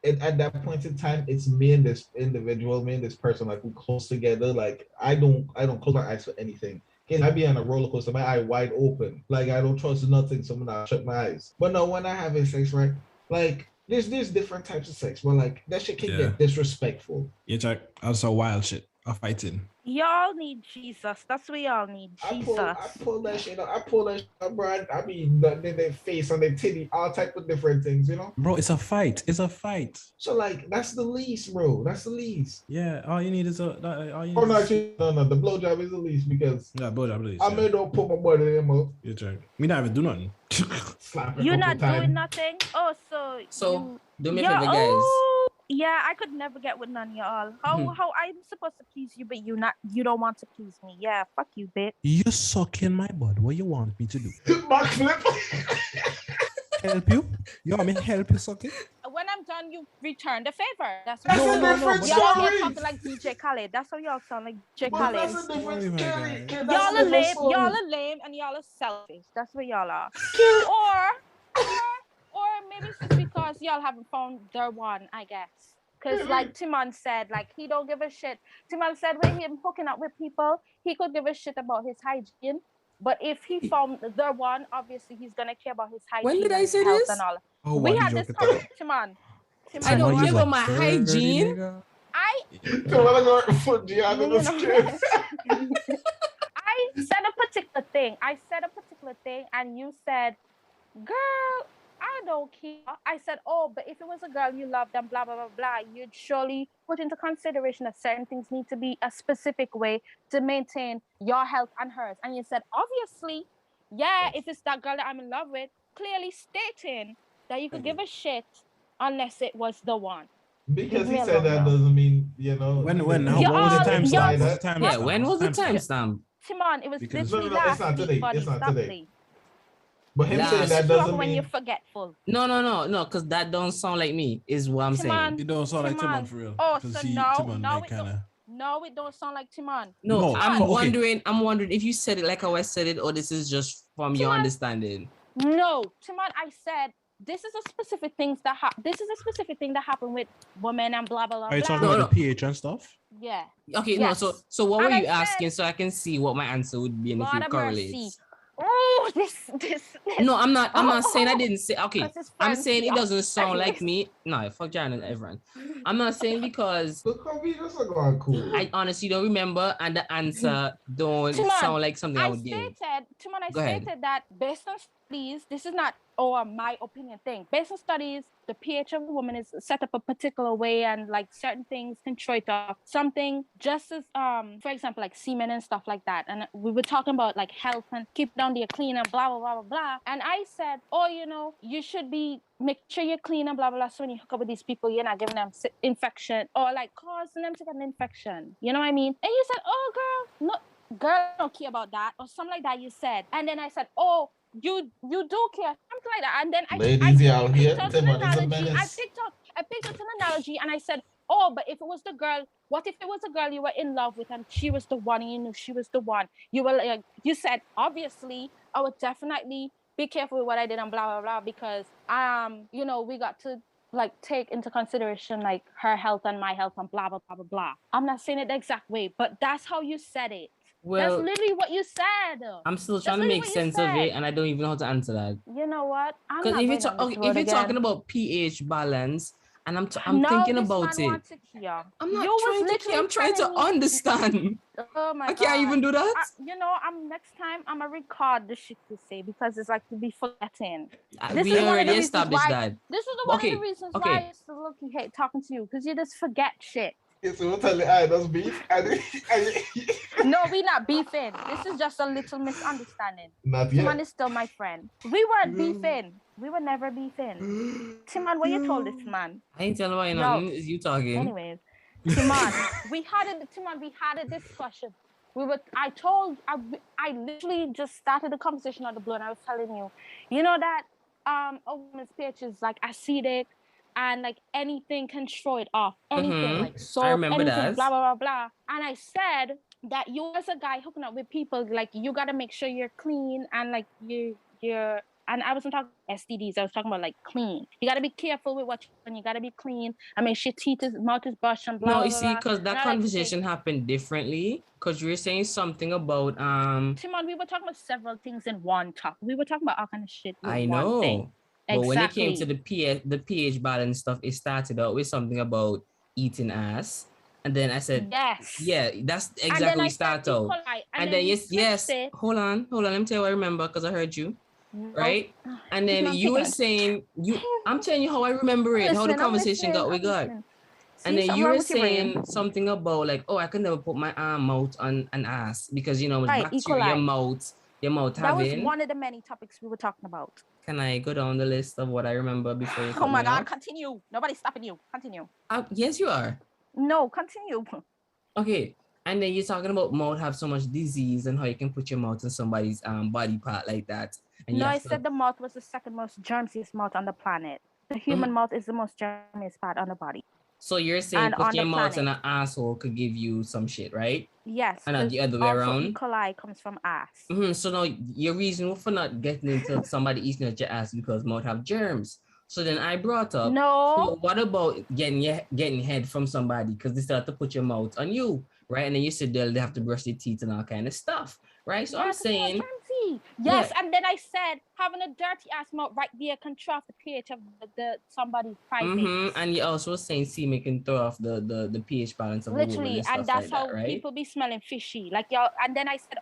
at that point in time, it's me and this individual, me and this person, like we close together. Like I don't close my eyes for anything. I be on a roller coaster, my eye wide open. Like I don't trust nothing, so when I shut my eyes. But no, when I have sex, right? Like there's different types of sex, but like that shit can get disrespectful. Yeah, Jack. Also wild shit. I'm fighting. Y'all need Jesus. That's what y'all need. Jesus. I pull that shit up. I pull that shit up, bro. I mean, their face and their titty, all type of different things, you know? Bro, it's a fight. It's a fight. So, like, that's the least, bro. That's the least. Yeah, all you need is a... No, the blowjob is the least because... Yeah, blowjob is I may not put my butt in him up. Yeah, Jack. We not even do nothing. You're not doing nothing? Oh, so do me a favor, guys. Yeah, I could never get with none of y'all. How I'm supposed to please you, but you don't want to please me. Yeah, fuck you, bitch. You sucking my butt. What you want me to do? Backflip. Help you? You want me to help you suck it? When I'm done, you return the favor. That's a different story. Y'all here talking like DJ Khaled. That's how y'all sound like DJ Khaled. That's a different story. Y'all are lame and y'all are selfish. That's what y'all are. Or maybe it's just because y'all haven't found their one, I guess. Because like Timon said, like he don't give a shit. Timon said when him hooking up with people, he could give a shit about his hygiene. But if he found their one, obviously he's gonna care about his hygiene. When did I say health this? And all. Oh, we had this conversation, Timon. I don't care about my hygiene. I said a particular thing. And you said, girl, I don't care. I said, oh, but if it was a girl you loved and blah, blah, blah, blah, you'd surely put into consideration that certain things need to be a specific way to maintain your health and hers. And you said, obviously, yeah, if it's that girl that I'm in love with, clearly stating that you could give a shit unless it was the one. Because he said that doesn't mean, you know. What was the timestamp? Yeah, when was the timestamp? Timon, it was literally it's not today. It's not today. But him saying that doesn't mean when you're forgetful. No, because that don't sound like me, is what I'm saying. It don't sound like Timon for real. Oh, so no, it don't sound like Timon. No, I'm wondering if you said it like how I said it, or this is just from your understanding. No, Timon, I said this is a specific thing that happened with women and blah blah blah. Are you talking about the pH and stuff? Yeah. Okay, yes. No, so what were you asking so I can see what my answer would be and if it correlates? Oh, this. No, I'm not saying I didn't say. Okay, I'm saying it doesn't sound like me. No, fuck Jan and everyone. I'm not saying because I honestly don't remember, and the answer don't sound like something I would give. I stated that based on studies, this is not my opinion thing. Based on studies, the pH of a woman is set up a particular way, and like certain things can throw it off. Something just as for example, like semen and stuff like that. And we were talking about like health and keep down your clean and blah blah blah blah blah. And I said, you should make sure you're clean and blah blah blah. So when you hook up with these people, you're not giving them infection or like causing them to get an infection. You know what I mean? And you said, girl don't care about that or something like that. You said, and then I said, you do care, something like that. And then I picked up an analogy and I said, but if it was the girl, what if it was a girl you were in love with and she was the one and you knew she was the one? You were like, you said, obviously, I would definitely be careful with what I did and blah, blah, blah, because, we got to like take into consideration like her health and my health and blah, blah, blah, blah, blah. I'm not saying it the exact way, but that's how you said it. Well, that's literally what you said. I'm still trying to make sense of it, and I don't even know how to answer that. You know what? Because if you're talking about pH balance, and I'm thinking about it. I'm not trying to care. I'm trying to understand. Oh my God. I can't even do that. Next time I'm gonna record the shit you say because it's like to be forgetting. We already established that. This is one of the reasons why I used to low-key hate talking to you, because you just forget shit. So we'll tell you, that's beef. No, we're not beefing. This is just a little misunderstanding. Not yet. Timon is still my friend. We weren't beefing. We were never beefing. Timon, what you told this man? I ain't telling why nothing. Is you talking? Anyways, Timon, we had a discussion. I literally just started the conversation on the blue, and I was telling you, that a woman's pH is like acidic. And like anything can throw it off. Anything like soap, I remember anything, that. blah, blah, blah, blah. And I said that you as a guy hooking up with people, like you gotta make sure you're clean and like you're and I wasn't talking STDs. I was talking about like clean. You gotta be careful with what you gotta be clean. I mean, your teeth is mouth is brushed and blah. No, blah, you see, blah. because that conversation happened differently. Because you were saying something about Timon, we were talking about several things in one talk. We were talking about all kind of shit. I know. One thing. But exactly. when it came to the pH balance stuff, it started out with something about eating ass. And then I said, yes. Yeah, that's exactly what we started out. And then yes. Hold on. Let me tell you what I remember because I heard you. Right? And then you were saying, I'm telling you how I remember it, how the conversation we got. And then you were saying something about like, oh, I can never put my mouth on an ass because, you know, it's bacteria your mouth that was one of the many topics we were talking about. Can I go down the list of what I remember before you Oh my God, continue. Nobody's stopping you. Continue. Yes, you are. No, continue. Okay. And then you're talking about mouth have so much disease and how you can put your mouth on somebody's body part like that. And no, I said the mouth was the second most germiest mouth on the planet. The human mouth is the most germiest part on the body. So you're saying putting your mouth in an asshole could give you some shit, right? Yes. And not the other way around. E. coli comes from ass. So now your reason for not getting into somebody eating at your ass because mouth have germs. So then I brought up, so what about getting head from somebody because they still have to put your mouth on you, right? And then you said they have to brush their teeth and all kind of stuff, right? So I'm saying, yes, and then I said having a dirty ass mouth right there can throw off the pH of the somebody's private. And you also saying semen can throw off the pH balance of literally, the and that's like how that, right? people be smelling fishy, like y'all. And then I said,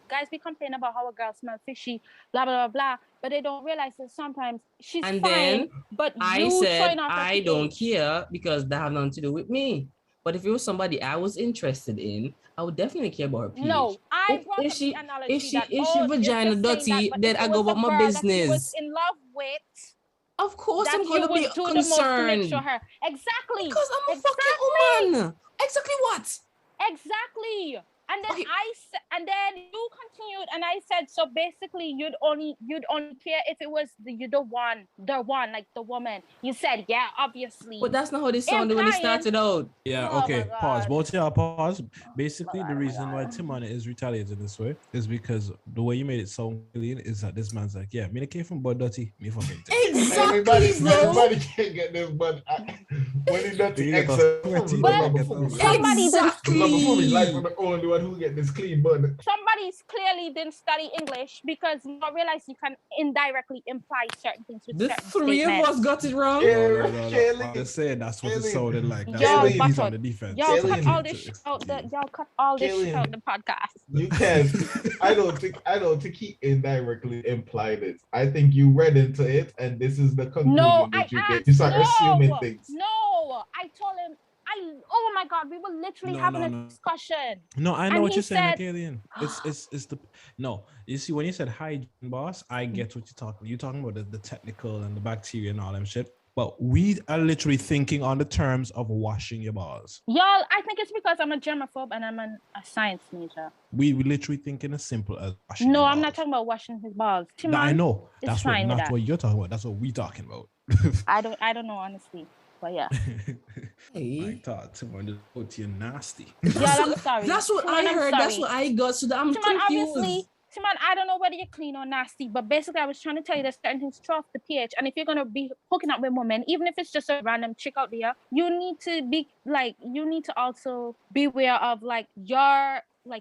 guys be complaining about how a girl smells fishy, blah blah blah blah, but they don't realize that sometimes she's fine. Then but I said I don't care because that have nothing to do with me. But if it was somebody I was interested in, I would definitely care about her pH. No, I brought up the analogy if she vagina dirty, then I go about my business. That you was in love with. Of course, I'm going to be concerned. Exactly. Because I'm a fucking woman. Exactly what? Exactly. And then and then you continued, and I said, so basically, you'd only care if it was the one, like the woman. You said, yeah, obviously. But that's not how this sounded when it started out. Yeah. Okay. Pause. Both y'all pause. Basically, the reason why Timon is retaliating this way is because the way you made it sound clean is that this man's like, yeah, me came from Bud Dirty, me fucking. Exactly. Everybody can't get this, but when it's dirty, somebody like the only one who get this clean bud. Somebody's clearly didn't study English because you don't realize you can indirectly imply certain things with certain three statements. of us got it wrong. No. I'm just saying that's what it sounded like. That's he's on the defense. Y'all cut all this shit out. Y'all cut all this shit out the podcast. You can't. I don't think he indirectly implied it. I think you read into it, and this is the conclusion that you get. You start assuming things. No, I told him. Oh my God, we were literally having a discussion. No, I know what you're saying, Kayleen. It's the no. You see, when you said hygiene, boss, I get what you're talking. You're talking about the technical and the bacteria and all them shit. But we are literally thinking on the terms of washing your balls. Y'all, I think it's because I'm a germaphobe and I'm a science major. We literally thinking as simple as washing. No, your I'm balls. not talking about washing his balls. Timon, I know that's not what you're talking about. That's what we talking about. I don't know honestly. But yeah. I thought Timon just put you nasty. Yeah, I'm sorry. That's what I heard. That's what I got. So I'm Timon, confused. Obviously, Timon, I don't know whether you're clean or nasty, but basically I was trying to tell you that certain things throw off the pH. And if you're gonna be hooking up with women, even if it's just a random chick out there, you need to also be aware of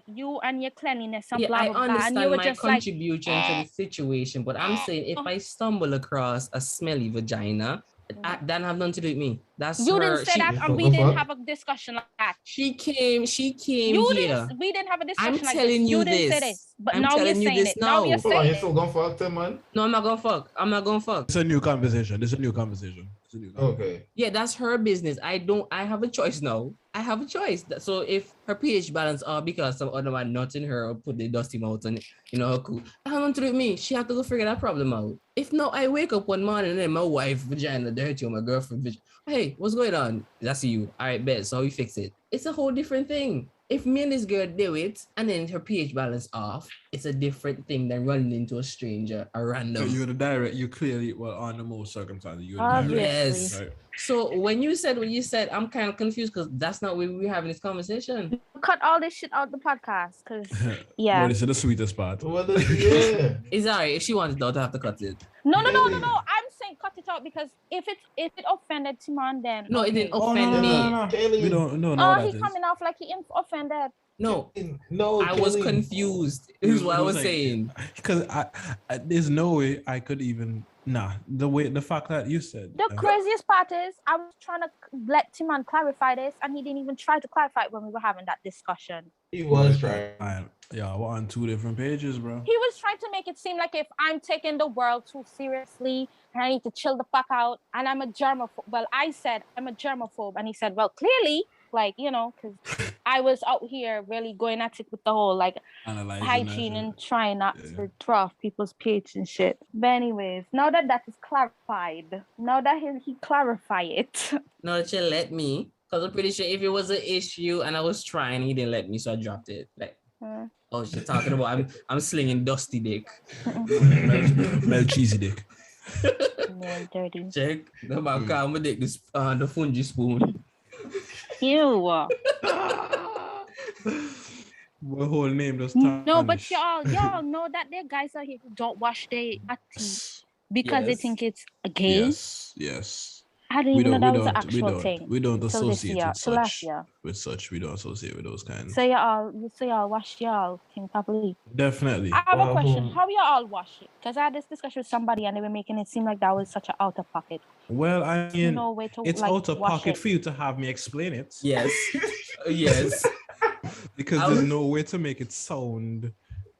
you and your cleanliness and blah, blah, blah. I understand and you were my just contribution to the situation, but I'm saying if I stumble across a smelly vagina, that have nothing to do with me. That's you her. Didn't say that, and we didn't have a discussion like that. She came you here. We didn't have a discussion I'm telling you this. Say this. But now you're saying it. Now you're saying it. You still gonna fuck them, man? No, I'm not gonna fuck. It's a new conversation. Okay. Yeah, that's her business. I have a choice now. I have a choice. So if her pH balance are because some other man nutting her or put the dusty mouth on it, her cool. That have nothing to do with me. She have to go figure that problem out. If not, I wake up one morning and then my wife vagina dirty or my girlfriend vagina. Hey, what's going on? That's you. All right, bet. So we fix it. It's a whole different thing. if me and this girl do it and then her pH balance off, it's a different thing than running into a stranger, a random. You're the direct. You clearly, well, on the most circumstances, you're the direct. Yes. Right? So when you said what you said, I'm kind of confused because that's not where we're having this conversation. Cut all this shit out the podcast, because yeah. Well, this is the sweetest part. Well, yeah. It's alright if she wants it, to have to cut it. No. I'm saying cut it out because if it offended Timon, then no, it didn't offend me. No. We don't know. Oh, he's coming off like he offended. No, I was confused. This is what I was like, saying. Because I there's no way I could even the fact that you said. The craziest part is I was trying to let Timon clarify this, and he didn't even try to clarify it when we were having that discussion. He was trying. Yeah, we're on 2 different pages, bro. He was trying to make it seem like if I'm taking the world too seriously and I need to chill the fuck out, and I'm a germaphobe. Well, I said I'm a germaphobe, and he said, well, clearly, like, you know, because I was out here really going at it with the whole like hygiene and trying not to throw off people's pH and shit. But anyways, now that is clarified, now that he clarify it. Now that you let me, because I'm pretty sure if it was an issue and I was trying, he didn't let me, so I dropped it. Like, oh, she's talking about I'm slinging dusty dick. Mel cheesy dick. Dirty. Check. The man call my dick the fungi spoon. Ew. My whole name just no, but y'all know that there are guys out here who don't wash their teeth because they think it's a gay. Yes. I didn't even know that was an actual thing. We don't associate with such. We don't associate with those kinds. So y'all wash y'all thing properly. Definitely. I have a question. How y'all wash it? Because I had this discussion with somebody and they were making it seem like that was such an out of pocket. Well, I mean, no way to, it's like, out of pocket for you to have me explain it. Yes. Yes. Because there's no way to make it sound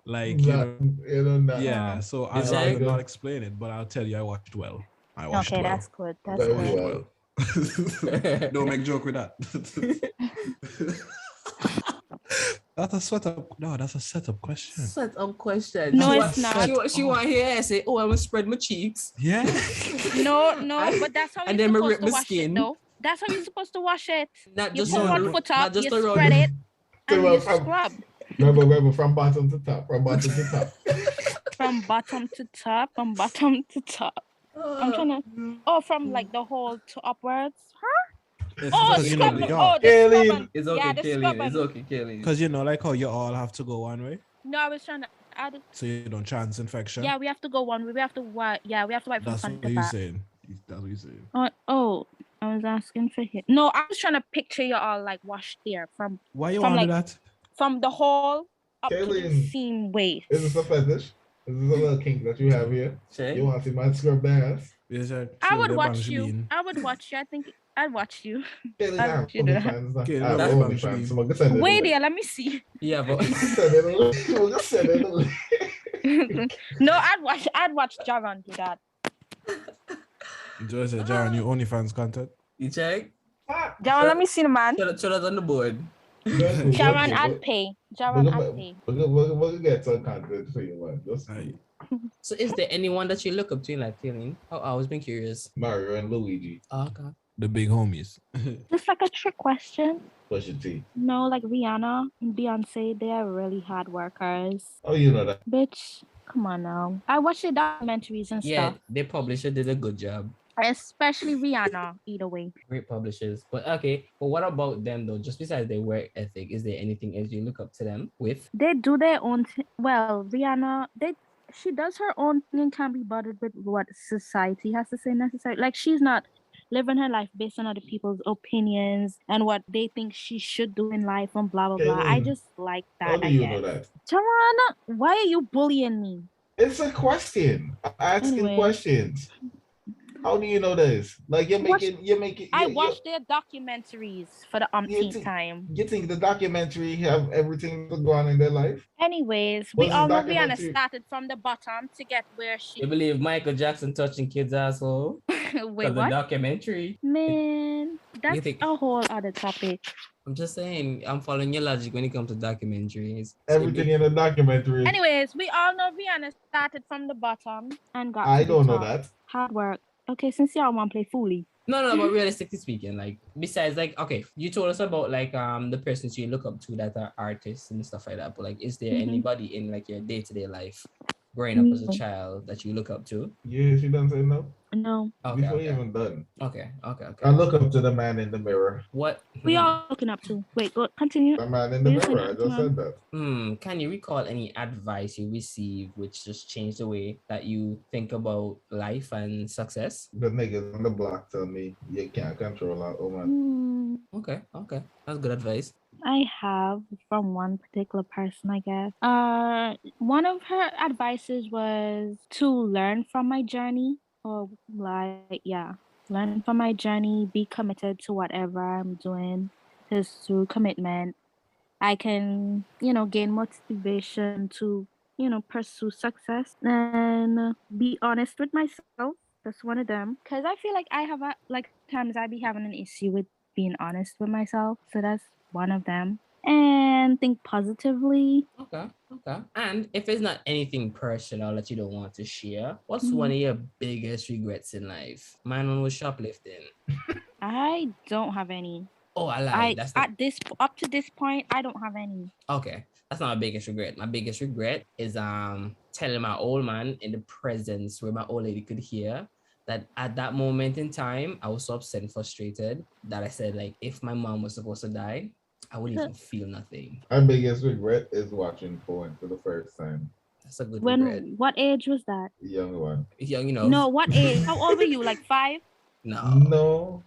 like yeah. So I'll not explain it, but I'll tell you I watched well. Okay, that's good. That's good. Well. Don't make joke with that. That's a setup. No, that's a setup question. Setup question. No, it's not. She want to hear I say, oh, I'm gonna spread my cheeks. Yeah. No, but that's how you're supposed to wash it, though. That's how you're supposed to wash it. Not you just put one foot up, you spread it, and you scrub. Remember, from bottom to top. From bottom to top. From bottom to top. From bottom to top. I'm trying to. From like the hole to upwards. Huh? Scrubbing. Kayleen. It's okay, Kayleen. It's okay, Kayleen. Because like how you all have to go one way. No, I was trying to add it. So you don't chance infection. Yeah, we have to go one way. We have to wipe. Yeah, we have to wipe from front to back. That's what you're saying. I was asking for him. No, I was trying to picture you all like washed there from. Why you want to do that? From the hole up Kayleen, to the seam waist. Is this a fetish? Is this a little kink that you have here? You want to see my scrub ass? Yes, sir. I would watch you. I would watch you. I think I'd watch you. Wait there, let me see. Yeah, but no, I'd watch Jaron do that. Just say, Jaron, you OnlyFans content. You check? Jaron, let me see the man. Show that on the board. Jaron, I'd pay. Jaron, I'd pay. We'll get some content for you, man. So is there anyone that you look up to, like, Kayleen? I always been curious. Mario and Luigi. Oh, okay. The big homies. Just like a trick question. What's your tea? No, like Rihanna and Beyonce, they are really hard workers. Oh, you know that. Bitch, come on now. I watch the documentaries and stuff. Yeah, the publisher did a good job. Especially Rihanna, either way. Great publishers. But okay, but what about them though? Just besides their work ethic, is there anything else you look up to them with? They do their own well, Rihanna, she does her own thing and can't be bothered with what society has to say necessarily. Like, she's not living her life based on other people's opinions and what they think she should do in life and blah, blah, blah. I just like that. How do you know that? Tarana, why are you bullying me? It's a question. I'm asking questions. How do you know this? Like, you're making. I watched their documentaries for the umpteenth time. You think the documentary have everything to go on in their life? Anyways, we all know Rihanna started from the bottom to get where she. You believe Michael Jackson touching kids' asshole? Wait, what? The documentary. Man, that's a whole other topic. I'm just saying, I'm following your logic when it comes to documentaries. Everything in the documentary. Anyways, we all know Rihanna started from the bottom and got. I don't know that. Hard work. Okay, since y'all want to play fooly. No, but realistically speaking, like besides like okay, you told us about like the persons you look up to that are artists and stuff like that. But like, is there anybody in like your day-to-day life growing up as a child that you look up to? Yeah, she done say no. No. Okay, Before you even done. Okay. I look up to the man in the mirror. What? We are looking up to. Wait, go continue. The man in the mirror. I just said that. Can you recall any advice you received which just changed the way that you think about life and success? The niggas on the block tell me you can't control a woman. Okay. That's good advice. I have from one particular person, I guess. One of her advices was to learn from my journey, or learn from my journey, be committed to whatever I'm doing. Because through commitment, I can, gain motivation to, pursue success and be honest with myself. That's one of them. Because I feel like I have, times I be having an issue with being honest with myself. So that's one of them. And think positively. Okay. And if it's not anything personal that you don't want to share, what's one of your biggest regrets in life? Mine was shoplifting. I don't have any. Oh, I lied. Up to this point, I don't have any. Okay, that's not my biggest regret. My biggest regret is telling my old man in the presence where my old lady could hear that at that moment in time, I was so upset and frustrated that I said, like, if my mom was supposed to die, I wouldn't even feel nothing. My biggest regret is watching porn for the first time. That's a good regret. What age was that? Young one. Young, No, what age? How old were you? Like 5? No.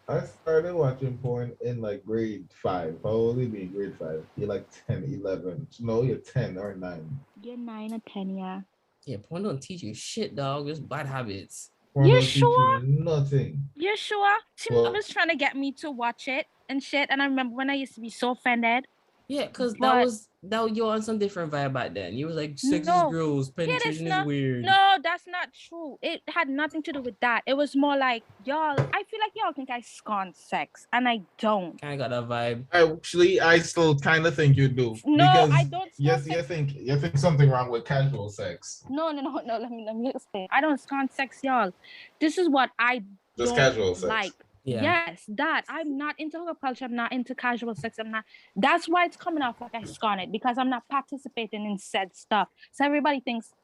I started watching porn in like grade 5. How old are you be grade 5? You're like 10, 11. No, you're 10 or 9. You're 9 or 10, yeah. Yeah, porn don't teach you shit, dog. Just bad habits. Porn you don't sure? teach you nothing. You sure? Tim was trying to get me to watch it and shit. And I remember when I used to be so offended. Yeah, because that you're on some different vibe back then. You was like, sex is gross, penetration is weird. No, that's not true. It had nothing to do with that. It was more like, y'all, I feel like y'all think I scorn sex, and I don't. I got that vibe. Actually, I still kind of think you do. No, I don't. Yes, you think something wrong with casual sex. No. Let me explain. I don't scorn sex, y'all. This is what I just don't casual sex. like. Yeah. Yes, that. I'm not into hookup culture. I'm not into casual sex. I'm not. That's why it's coming off like I scorn it, because I'm not participating in said stuff. So everybody thinks,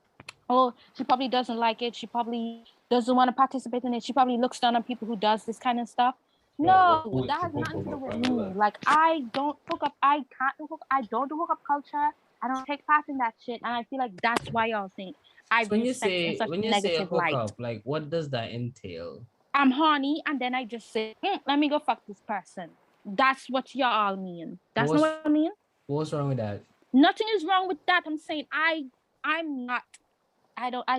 oh, she probably doesn't like it. She probably doesn't want to participate in it. She probably looks down on people who does this kind of stuff. No, that has nothing to do with me. Like, I don't hook up. I don't do hookup culture. I don't take part in that shit. And I feel like that's why y'all think I view sex in such a negative light. Up, like, what does that entail? I'm horny, and then I just say, let me go fuck this person. That's what y'all mean. That's not what I mean. What's wrong with that? Nothing is wrong with that. I'm saying I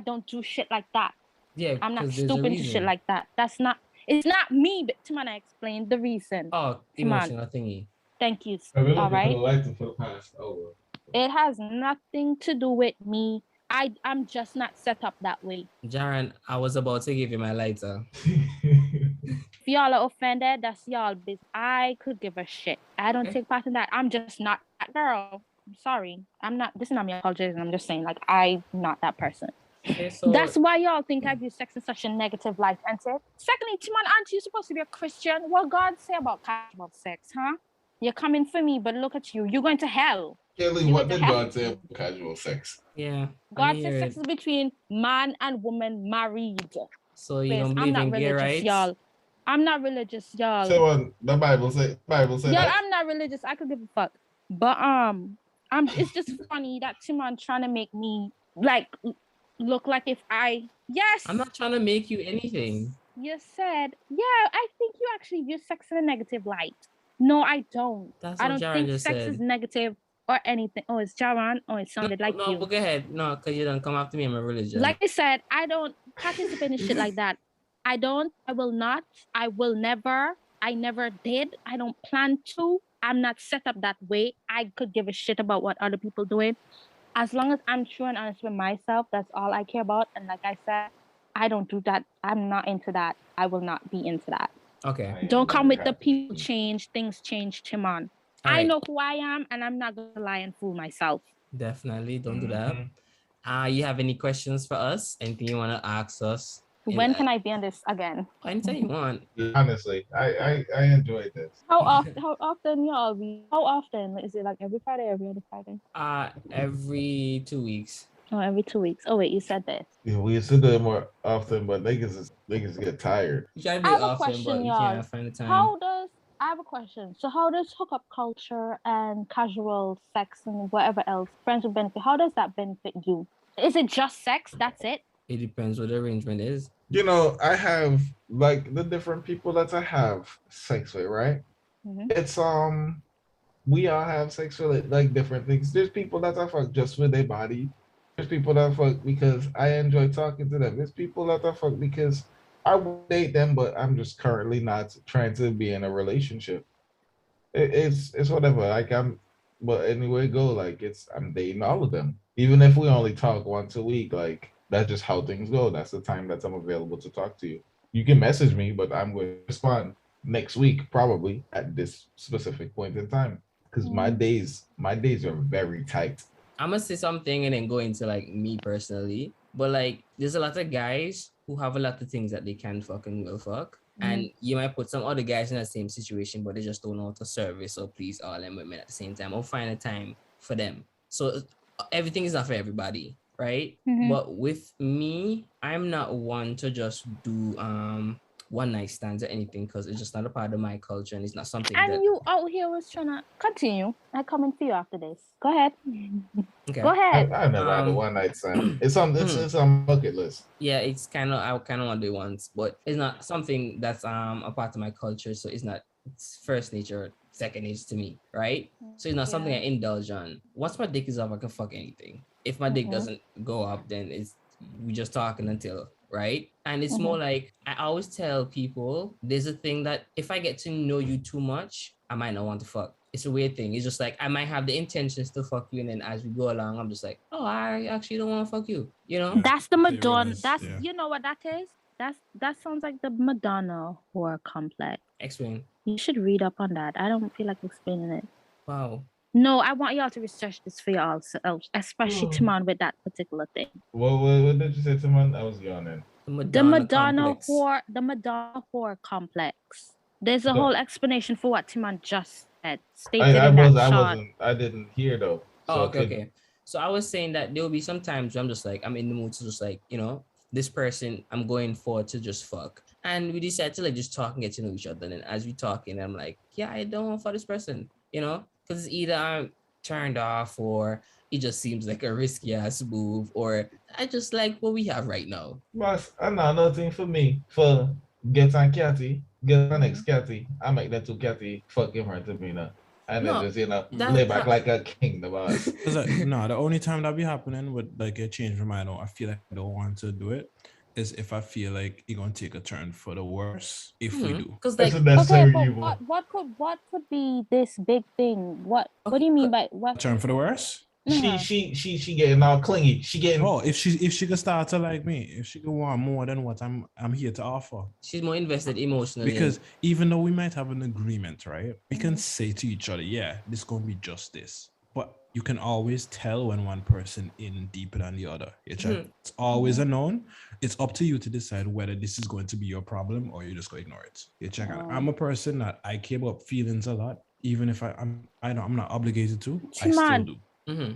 don't do shit like that. Yeah, I'm not stupid to shit like that. It's not me, but Timon, I explained the reason. Oh, emotional thingy. Thank you. All right. It has nothing to do with me. I'm just not set up that way. Jaren, I was about to give you my lighter. If y'all are offended, that's y'all business. I could give a shit. I don't take part in that. I'm just not that girl. I'm sorry. I'm not. This is not me apologizing. I'm just saying, like, I'm not that person. Okay, so that's why y'all think I view sex in such a negative light. And secondly, Timon, aren't you supposed to be a Christian? What God say about casual sex, huh? You're coming for me, but look at you. You're going to hell. Kayleen, what did God say about casual sex? Yeah. God says sex is between man and woman married. So you don't believe in gay rights? Y'all. I'm not religious, y'all. Say what the Bible say. Y'all, I'm not religious. I could give a fuck. But it's just funny that Timon trying to make me like look like if yes. I'm not trying to make you anything. You said, I think you actually view sex in a negative light. No, I don't. That's what I don't Jaron think sex is negative or anything. Oh, it's Jaron. Oh, it sounded like you. No, but go ahead. No, because you don't come after me. I'm a religion. Like I said, I don't participate in shit like that. I don't. I will not. I will never. I never did. I don't plan to. I'm not set up that way. I could give a shit about what other people doing. As long as I'm true and honest with myself, that's all I care about. And like I said, I don't do that. I'm not into that. I will not be into that. Okay. Don't come with the people change, things change, Timon. I know who I am, and I'm not going to lie and fool myself. Definitely. Don't do that. You have any questions for us? Anything you want to ask us? When can I be on this again? Anytime you want. Honestly, I enjoyed this. How often y'all be? How often is it? Like every Friday, every other Friday? Every 2 weeks. Oh, every 2 weeks. Oh wait, you said this. Yeah, we used to do it more often, but niggas get tired. You try to do I it have a often, question, but you y'all. can't find the time. I have a question. So how does hookup culture and casual sex and whatever else, friends with benefit, how does that benefit you? Is it just sex? That's it? It depends what the arrangement is. You know, I have like the different people that I have sex with, right? Mm-hmm. It's we all have sex with like different things. There's people that I fuck just with their body. There's people that I fuck because I enjoy talking to them. There's people that I fuck because I would date them, but I'm just currently not trying to be in a relationship. It's whatever. Like but anyway, go like I'm dating all of them. Even if we only talk once a week, like that's just how things go. That's the time that I'm available to talk to you. You can message me, but I'm going to respond next week, probably at this specific point in time. Because my days are very tight. I'm gonna say something and then go into like me personally. But like there's a lot of guys who have a lot of things that they can fucking will fuck. And you might put some other guys in the same situation, but they just don't know how to service or please all them women at the same time or find a time for them. So everything is not for everybody, right? But with me, I'm not one to just do one night stands or anything because it's just not a part of my culture and it's not something and you out here was trying to continue. I coming for you after this. Go ahead. Okay. Go ahead. I never had a one night stand. It's on bucket list. Yeah, I kind of want to do it once, but it's not something that's a part of my culture. So it's first nature, second nature to me, right? So it's not something I indulge on. Once my dick is off, I can fuck anything. If my dick doesn't go up, then we just talking until, right? And it's more like I always tell people there's a thing that if I get to know you too much, I might not want to fuck. It's a weird thing. It's just like I might have the intentions to fuck you, and then as we go along, I'm just like, oh, I actually don't want to fuck you. You know? That's the Madonna. You know what that is? That sounds like the Madonna whore complex. Explain. You should read up on that. I don't feel like explaining it. Wow. No, I want y'all to research this for y'all, especially Timon with that particular thing. What did you say, Timon? I was yawning. The Madonna whore complex. There's a whole explanation for what Timon just said. I didn't hear though. So okay. So I was saying that there will be some times where I'm just like I'm in the mood to just like, you know, this person I'm going for to just fuck. And we decide to like just talk and get to know each other. And then as we talking, I'm like, yeah, I don't want for this person, you know? Because either I'm turned off or it just seems like a risky ass move or I just like what we have right now. But another thing for me, for get on Catty, get an ex Catty, I make that to Catty fucking her to me now. And then just, lay back like a king the boss. No, the only time that be happening with like a change of mind, I feel like I don't want to do it, is if I feel like you're gonna take a turn for the worse if we do. Because like, what could be this big thing? What do you mean by what? Turn for the worse? She getting all clingy. She getting if she can start to like me, if she can want more than what I'm here to offer. She's more invested emotionally. Because even though we might have an agreement, right? We can say to each other, yeah, this is gonna be just this. But you can always tell when one person in deeper than the other. It's always a known. It's up to you to decide whether this is going to be your problem or you're just going to ignore it. I'm a person that I care about feelings a lot, even if I'm not obligated to. I still do.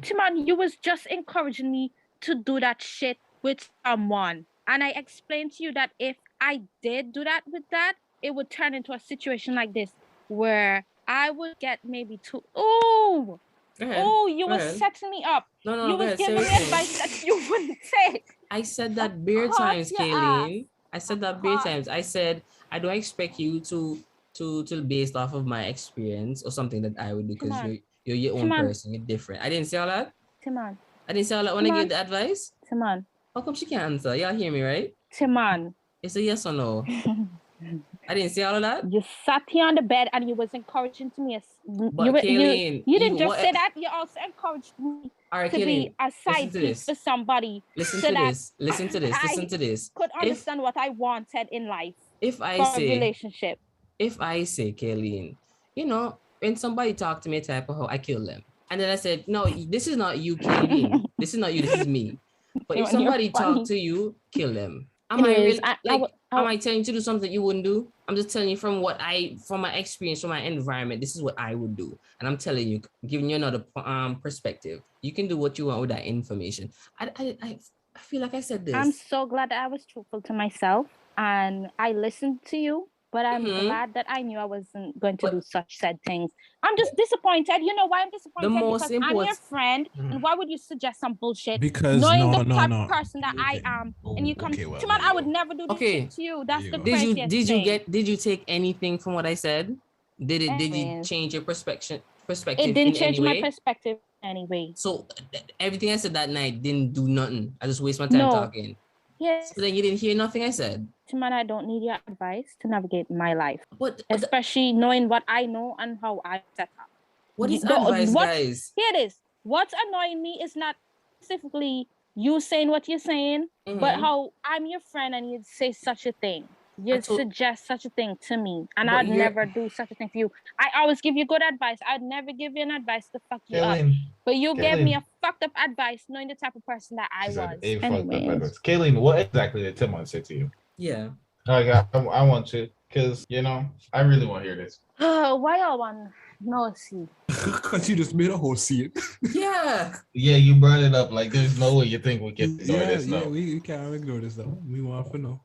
Timon, you was just encouraging me to do that shit with someone. And I explained to you that if I did do that with that, it would turn into a situation like this where I would get maybe two. Oh, you were setting me up. No, you was giving me advice that you wouldn't take. I said that bare times, Kayleen. I said that bare times. I said I don't expect you to based off of my experience or something that I would do because you're your own person. You're different. I didn't say all that. Timon. I didn't say all that when I gave the advice. Timon. How come she can't answer? Y'all hear me, right? Timon. It's a yes or no. I didn't say all of that. You sat here on the bed and you was encouraging to me. But Kayleen, you didn't just say that. You also encouraged me to be a side piece for somebody. Listen to this. Could understand what I wanted in life. If I say relationship. If I say, Kayleen, you know, when somebody talk to me type of how I kill them. And then I said, no, this is not you, Kayleen. This is not you, this is me. But if somebody talk to you, kill them. Am I really am I telling you to do something you wouldn't do? I'm just telling you from my experience, from my environment, this is what I would do. And I'm telling you, giving you another perspective. You can do what you want with that information. I feel like I said this. I'm so glad that I was truthful to myself and I listened to you. But I'm glad that I knew I wasn't going to do such sad things. I'm just disappointed. You know why I'm disappointed? Because I'm your friend. And why would you suggest some bullshit? Because knowing the type of person that I am, and you come, Timon, I would never do this shit to you. That's the craziest thing. Did you take anything from what I said? Did you change your perspective? It didn't change my perspective anyway. So everything I said that night didn't do nothing. I just waste my time talking. Yes. So then you didn't hear nothing I said. Timon, I don't need your advice to navigate my life. Especially knowing what I know and how I set up. What is advice, guys? Here it is. What's annoying me is not specifically you saying what you're saying, but how I'm your friend and you'd say such a thing. You'd suggest such a thing to me, and I'd never do such a thing for you. I always give you good advice. I'd never give you an advice to fuck you up. But you gave me a fucked up advice knowing the type of person that I was. Anyways. Kayleen, what exactly did Timon say to you? Yeah. I want to, because, I really want to hear this. Why y'all want no see? Because you just made a whole scene. Yeah. Yeah, you brought it up. Like, there's no way you think we can ignore this now. Yeah, we can't ignore this though. We want to know.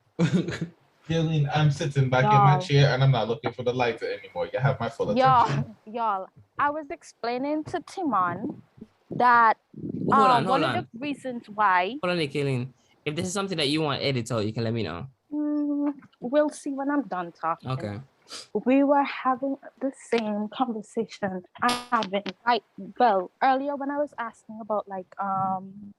Kayleen, I'm sitting back in my chair and I'm not looking for the lights anymore. You have my full attention. Y'all, I was explaining to Timon that one of the reasons why. Hold on, Kayleen. If this is something that you want edited out, you can let me know. We'll see when I'm done talking. Okay. We were having the same conversation earlier when I was asking about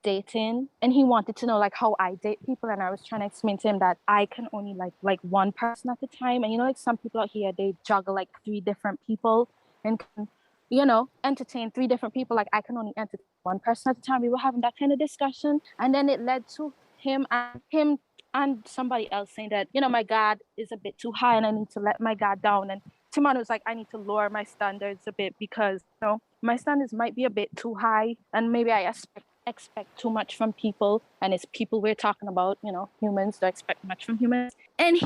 dating, and he wanted to know how I date people, and I was trying to explain to him that I can only like one person at a time, and some people out here, they juggle 3 different people and can, entertain 3 different people. I can only entertain one person at a time. We were having that kind of discussion, and then it led to him and somebody else saying that, my guard is a bit too high and I need to let my guard down. And Timon was like, I need to lower my standards a bit because, my standards might be a bit too high and maybe I expect too much from people. And it's people we're talking about, humans don't expect much from humans. And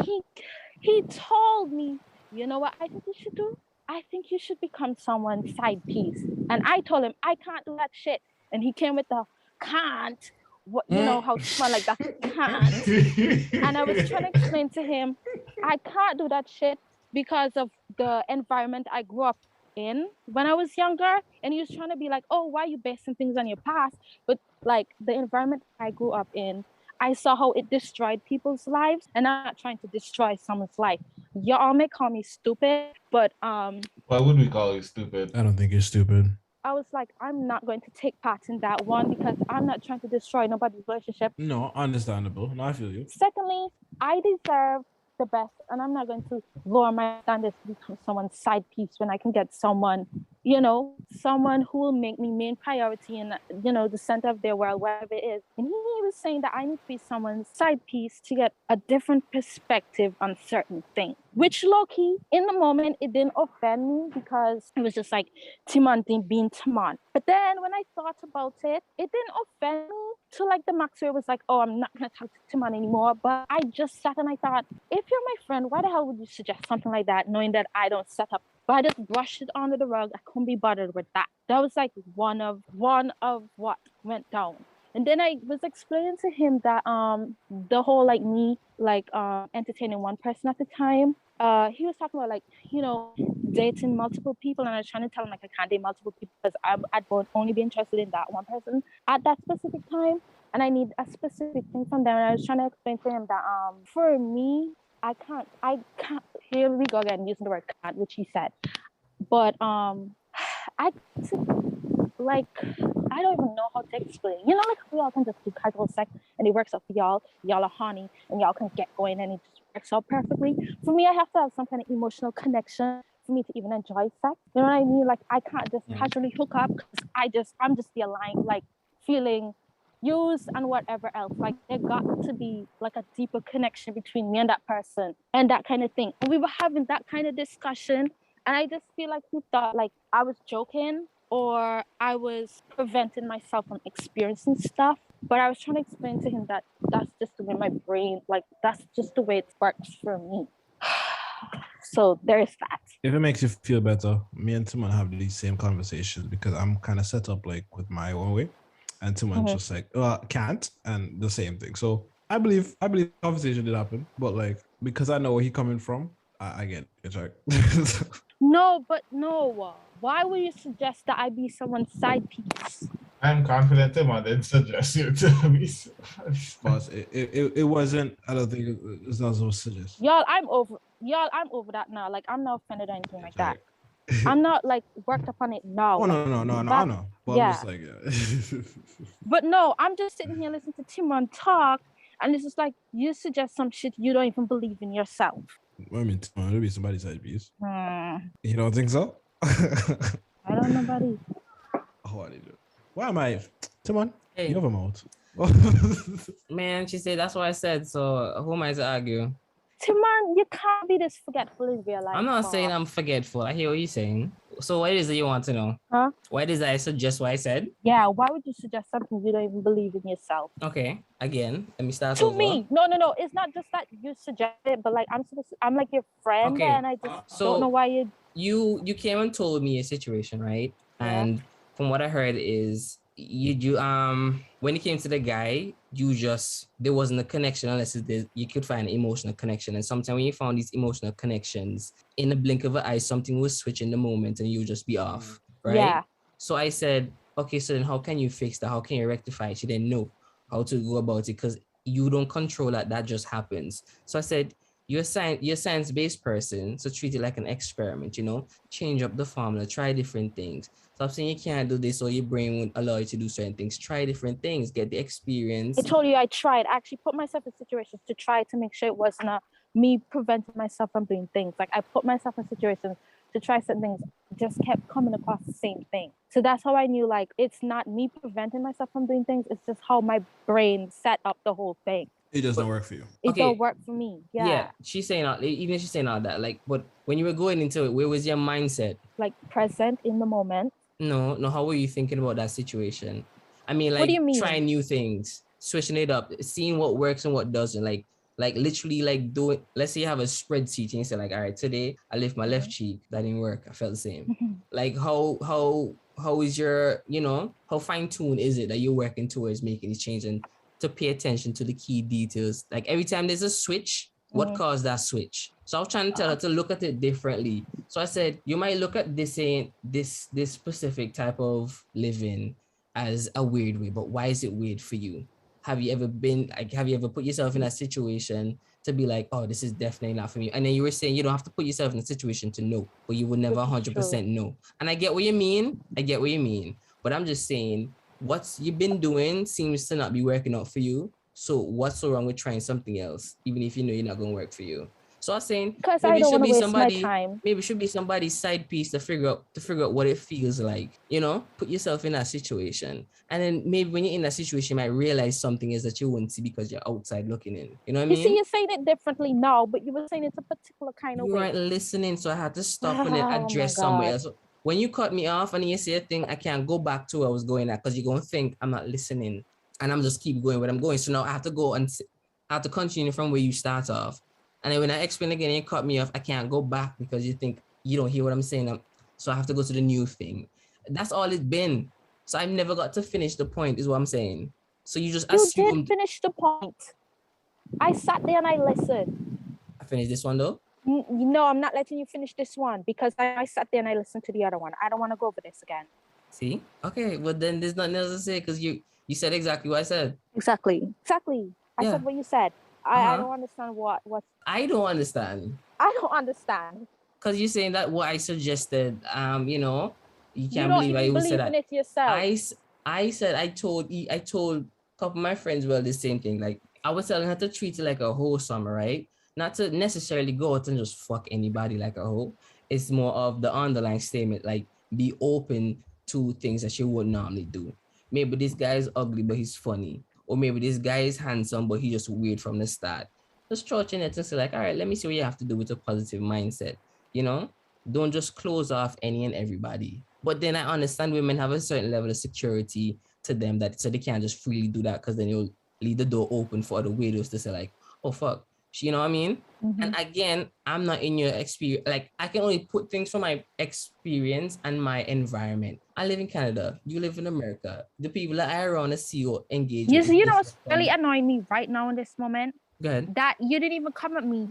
he told me, you know what I think you should do? I think you should become someone's side piece. And I told him, I can't do that shit. And he came with the can't. What how small like that can't. And I was trying to explain to him, I can't do that shit because of the environment I grew up in when I was younger. And he was trying to be like, oh, why are you basing things on your past? But the environment I grew up in, I saw how it destroyed people's lives, and I'm not trying to destroy someone's life. Y'all may call me stupid, but why would we call you stupid? I don't think you're stupid. I was like, I'm not going to take part in that one because I'm not trying to destroy nobody's relationship. No, understandable. No, I feel you. Secondly, I deserve the best, and I'm not going to lower my standards to become someone's side piece when I can get someone, someone who will make me main priority and, the center of their world, wherever it is. And he was saying that I need to be someone's side piece to get a different perspective on certain things, which low-key, in the moment, it didn't offend me because it was just like Timon being Timon. But then when I thought about it, it didn't offend me to the max where it was like, oh, I'm not going to talk to Timon anymore. But I just sat and I thought, if you're my friend, why the hell would you suggest something like that, knowing that I don't set up? But I just brushed it under the rug. I couldn't be bothered with that. That was one of what went down. And then I was explaining to him that the whole me entertaining one person at a time. He was talking about dating multiple people, and I was trying to tell him I can't date multiple people because I'd only be interested in that one person at that specific time, and I need a specific thing from them. And I was trying to explain to him that for me, I can't. Here we go again using the word can't, which he said, but I don't even know how to explain. We all can just do casual sex and it works out for y'all. Y'all are horny and y'all can get going and it just works out perfectly. For me, I have to have some kind of emotional connection for me to even enjoy sex. You know what I mean? I can't just casually hook up because I'm just feeling used and whatever else. There got to be a deeper connection between me and that person and that kind of thing. And we were having that kind of discussion, and I just feel like he thought I was joking or I was preventing myself from experiencing stuff But I was trying to explain to him that that's just the way my brain, like, that's just the way it works for me. So there's that. If it makes you feel better, me and Timon have these same conversations because I'm kind of set up like with my own way, and Timon's just like, can't, and the same thing. So I believe the conversation did happen, but like because I know where he's coming from, I get it. Right? No, but no. Why would you suggest that I be someone's side piece? I'm confident Tim didn't suggest you to be. But it wasn't. I don't think it's not so suggest. Y'all, I'm over that now. Like, I'm not offended or anything like that. I'm not like worked up on it now. Oh no, I know. But yeah. I'm just like, yeah. But no, I'm just sitting here listening to Timon talk, and it's just like you suggest some shit you don't even believe in yourself. I mean, Timon, it'll be somebody's side piece. You don't think so? I don't know, buddy. Oh, I did it. Why am I? Timon, hey. You have a mouth. Man, she said that's what I said. So who am I to argue? Timon, you can't be this forgetful in real life. I'm not saying I'm forgetful. I hear what you're saying. So what is it you want to know? Huh? Why did I suggest what I said? Yeah, why would you suggest something you don't even believe in yourself? Okay, again, let me start to over. Me. No. It's not just that you suggest it, but like I'm like your friend, okay. And I just don't know why you came and told me a situation, right? Yeah. And from what I heard is you when it came to the guy, there wasn't a connection unless you could find an emotional connection. And sometimes when you found these emotional connections, in a blink of an eye, something will switch in the moment and you'll just be off, right? Yeah. So I said, okay, so then how can you fix that? How can you rectify it? She didn't know how to go about it because you don't control that just happens. So I said, you're a science-based person, so treat it like an experiment, change up the formula, try different things. Stop saying you can't do this or your brain won't allow you to do certain things. Try different things, get the experience. I told you I tried. I actually put myself in situations to try to make sure it wasn't me preventing myself from doing things. Like I put myself in situations to try some things, just kept coming across the same thing. So that's how I knew like it's not me preventing myself from doing things, it's just how my brain set up the whole thing. It doesn't work for you. It don't work for me. Yeah. She's saying all that. Like, but when you were going into it, where was your mindset? Like present in the moment. No. How were you thinking about that situation? I mean, like, what do you mean? Trying new things, switching it up, seeing what works and what doesn't. Like literally, like doing. Let's say you have a spreadsheet and you say, like, all right, today I lift my left cheek. That didn't work. I felt the same. Like, how is your, how fine tuned is it that you're working towards making these changes and to pay attention to the key details? Like every time there's a switch, what caused that switch? So I was trying to tell her to look at it differently. So I said, you might look at this specific type of living as a weird way, but why is it weird for you? Have you ever put yourself in that situation to be like, oh, this is definitely not for me? And then you were saying you don't have to put yourself in a situation to know, but you would never 100% know. And I get what you mean. But I'm just saying, what you've been doing seems to not be working out for you. So what's so wrong with trying something else, even if you know you're not going to work for you? So I was saying maybe it should be somebody's side piece to figure out what it feels like, put yourself in that situation. And then maybe when you're in that situation, you might realize something is that you wouldn't see because you're outside looking in. You know what I mean? You see, you're saying it differently now, but you were saying it's a particular kind of way. You weren't listening, so I had to stop and then address somewhere else. When you cut me off and you say a thing, I can't go back to where I was going at because you're going to think I'm not listening and I'm just keep going where I'm going. So now I have to go and I have to continue from where you start off. And then when I explain again and you cut me off, I can't go back because you think you don't hear what I'm saying. So I have to go to the new thing. That's all it's been. So I've never got to finish the point is what I'm saying. So you just assumed. You did finish the point. I sat there and I listened. I finished this one though? No, I'm not letting you finish this one because I sat there and I listened to the other one. I don't want to go over this again. See? Okay, well then there's nothing else to say because you said exactly what I said. Exactly. I said what you said. I don't understand what. I don't understand. Because you're saying that what I suggested, you can't believe I would say that. It yourself. I said I told a couple of my friends the same thing. Like I was telling her to treat it like a whole summer, right? Not to necessarily go out and just fuck anybody like a hoe. It's more of the underlying statement, like be open to things that you would normally do. Maybe this guy is ugly, but he's funny. Or maybe this guy is handsome, but he's just weird from the start. Just stretching it and say like, all right, let me see what you have to do with a positive mindset. Don't just close off any and everybody. But then I understand women have a certain level of security to them that so they can't just freely do that because then you'll leave the door open for other widows to say like, oh fuck, you know what I mean? Mm-hmm. And again, I'm not in your experience. Like I can only put things from my experience and my environment. I live in Canada. You live in America. The people that I around to see you engage. Yes, you know what's really annoying me right now in this moment? Go ahead. That you didn't even come at me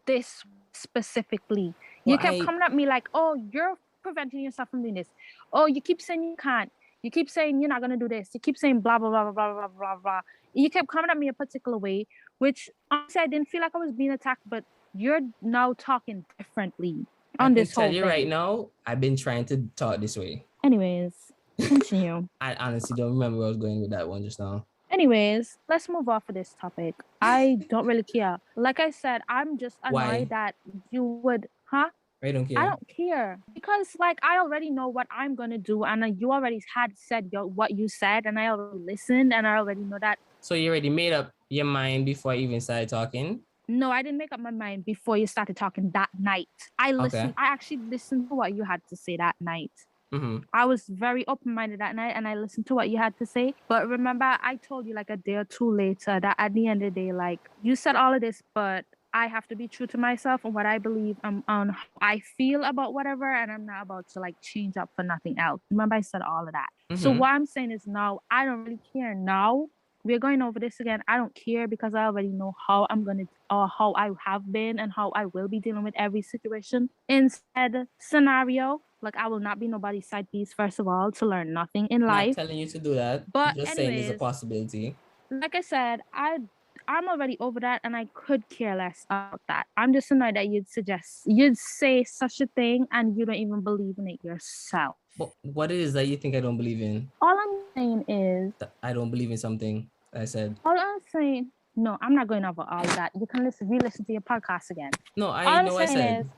this specifically. You kept coming at me like, oh, you're preventing yourself from doing this. Oh, you keep saying you can't. You keep saying you're not going to do this. You keep saying blah, blah, blah, blah, blah, blah, blah. You kept coming at me a particular way, which honestly, I didn't feel like I was being attacked, but you're now talking differently on this whole thing. I can tell you right now, I've been trying to talk this way. Anyways, continue. I honestly don't remember where I was going with that one just now. Anyways, let's move off of this topic. I don't really care. Like I said, I'm just annoyed that you would, I don't care. I don't care because like I already know what I'm gonna do, and you already had said what you said, and I already listened, and I already know that. So you already made up your mind before you even started talking? No, I didn't make up my mind before you started talking that night. I listened. Okay. I actually listened to what you had to say that night. Mm-hmm. I was very open-minded that night, and I listened to what you had to say. But remember, I told you like a day or two later that at the end of the day, like you said all of this, but I have to be true to myself and what I believe on how I feel about whatever, and I'm not about to like change up for nothing else. Remember, I said all of that. Mm-hmm. So what I'm saying is now, I don't really care now. We're going over this again. I don't care because I already know how I'm going to, or how I have been and how I will be dealing with every situation. Instead scenario, like I will not be nobody's side piece, first of all, to learn nothing in life. Not telling you to do that. But just saying there's a possibility. Like I said, I'm already over that, and I could care less about that. I'm just annoyed that you'd say such a thing and you don't even believe in it yourself. But what it is that you think I don't believe in? All I'm saying is I don't believe in something I said. All I'm saying, no, I'm not going over all of that. You can re-listen to your podcast again. No, I know I said.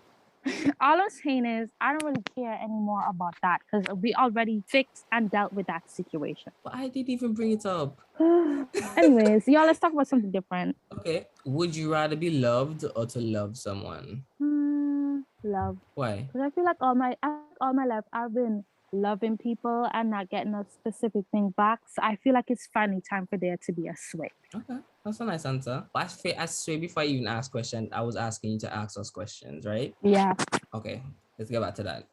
All I'm saying is I don't really care anymore about that because we already fixed and dealt with that situation. But I didn't even bring it up. Anyways, y'all, let's talk about something different. Okay. Would you rather be loved or to love someone? Love. Why? Because I feel like all my life I've been loving people and not getting a specific thing back. So I feel like it's finally time for there to be a switch. Okay. That's a nice answer. But I swear before I even ask questions, I was asking you to ask us questions, right? Yeah. Okay. Let's get back to that.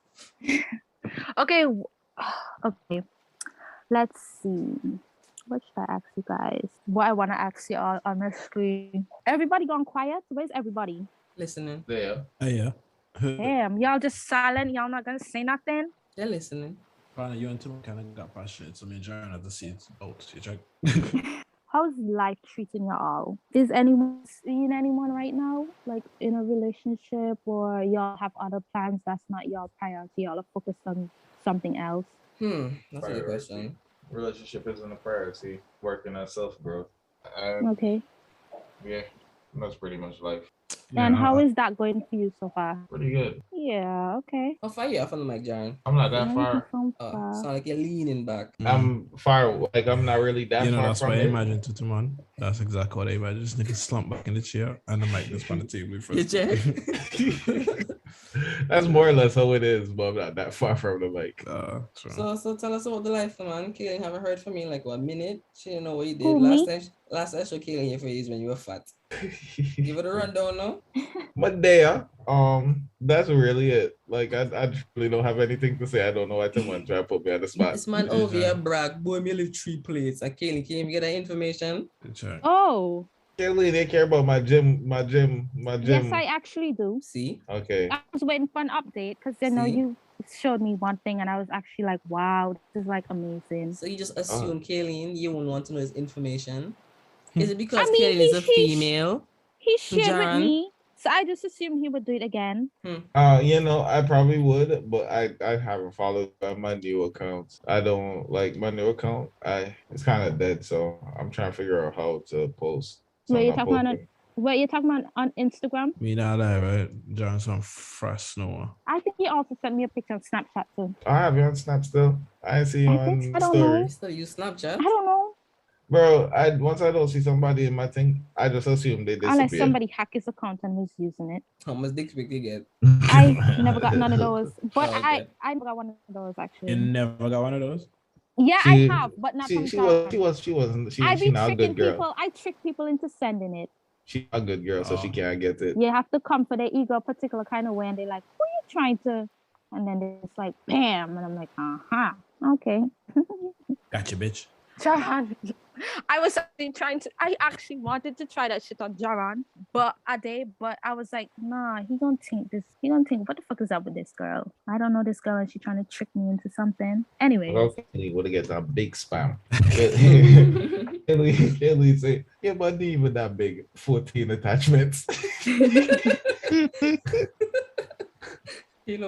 Okay. Let's see. What should I ask you guys? What I want to ask you all on the screen. Everybody gone quiet? Where's everybody? Listening. There. Yeah. Damn, y'all just silent. Y'all not gonna say nothing? They're listening. Probably you and Tim kind of got passionate, so me trying not to see it out. You check. How's life treating you all? Is anyone seeing anyone right now, like in a relationship, or y'all have other plans that's not your priority? Y'all are focused on something else? That's a good question. Relationship isn't a priority. Working on self-growth. Okay. Yeah, that's pretty much life. And how is that going for you so far? Pretty good. Yeah, okay. How far are you off on the mic, Jaron? I'm not that far. Sound like you're leaning back. I'm far, like I'm not really that far. That's what I imagine to man. That's exactly what I imagine. Just nigga slump back in the chair and the mic just on the table in front. That's more or less how it is, but I'm not that far from the mic. So tell us about the life, man. Kayleen haven't heard from me in like 1 minute. She didn't know what you did. Last time I showed Kayleen your face when you were fat. Give it a rundown now. But there, that's really it. Like I really don't have anything to say. I don't know why someone try to put me on the spot. This man over here brag, boy, me live 3 plates. Kayleen, can you get that information? Oh. Kayleen, they care about my gym. Yes, I actually do. See? Okay. I was waiting for an update because you showed me one thing and I was actually like, wow, this is like amazing. So you just assume Kayleen, you won't want to know his information? Is it because Kayleen is a female? He shared with me, so I just assumed he would do it again. I probably would, but I haven't followed my new account. I don't like my new account. It's kind of dead, so I'm trying to figure out how to post. What you're talking about on Instagram? Me not there, right? John, some fresh snow. I think he also sent me a picture on Snapchat too. I have you on Snap still. I see you on story. You still use Snapchat? I don't know. Bro, once I don't see somebody in my thing, I just assume they disappear. Unless somebody hacked his account and was using it. How much dick pic you get? I never got none of those. But I never got one of those actually. You never got one of those? Yeah, I have, but not from Jaron. She wasn't. I've been not a tricking good girl. people. I trick people into sending it. She's a good girl, so she can't get it. You have to come for their ego a particular kind of way, and they're like, "Who are you trying to?" And then it's like, "Bam!" And I'm like, okay." Gotcha, bitch. Jaron, I was actually I actually wanted to try that shit on Jaron, but I was like, nah, he gonna think, what the fuck is up with this girl? I don't know this girl, and she trying to trick me into something. Anyway. Okay, you would have get that big spam. Kayleen say, yeah, but even that big 14 attachments.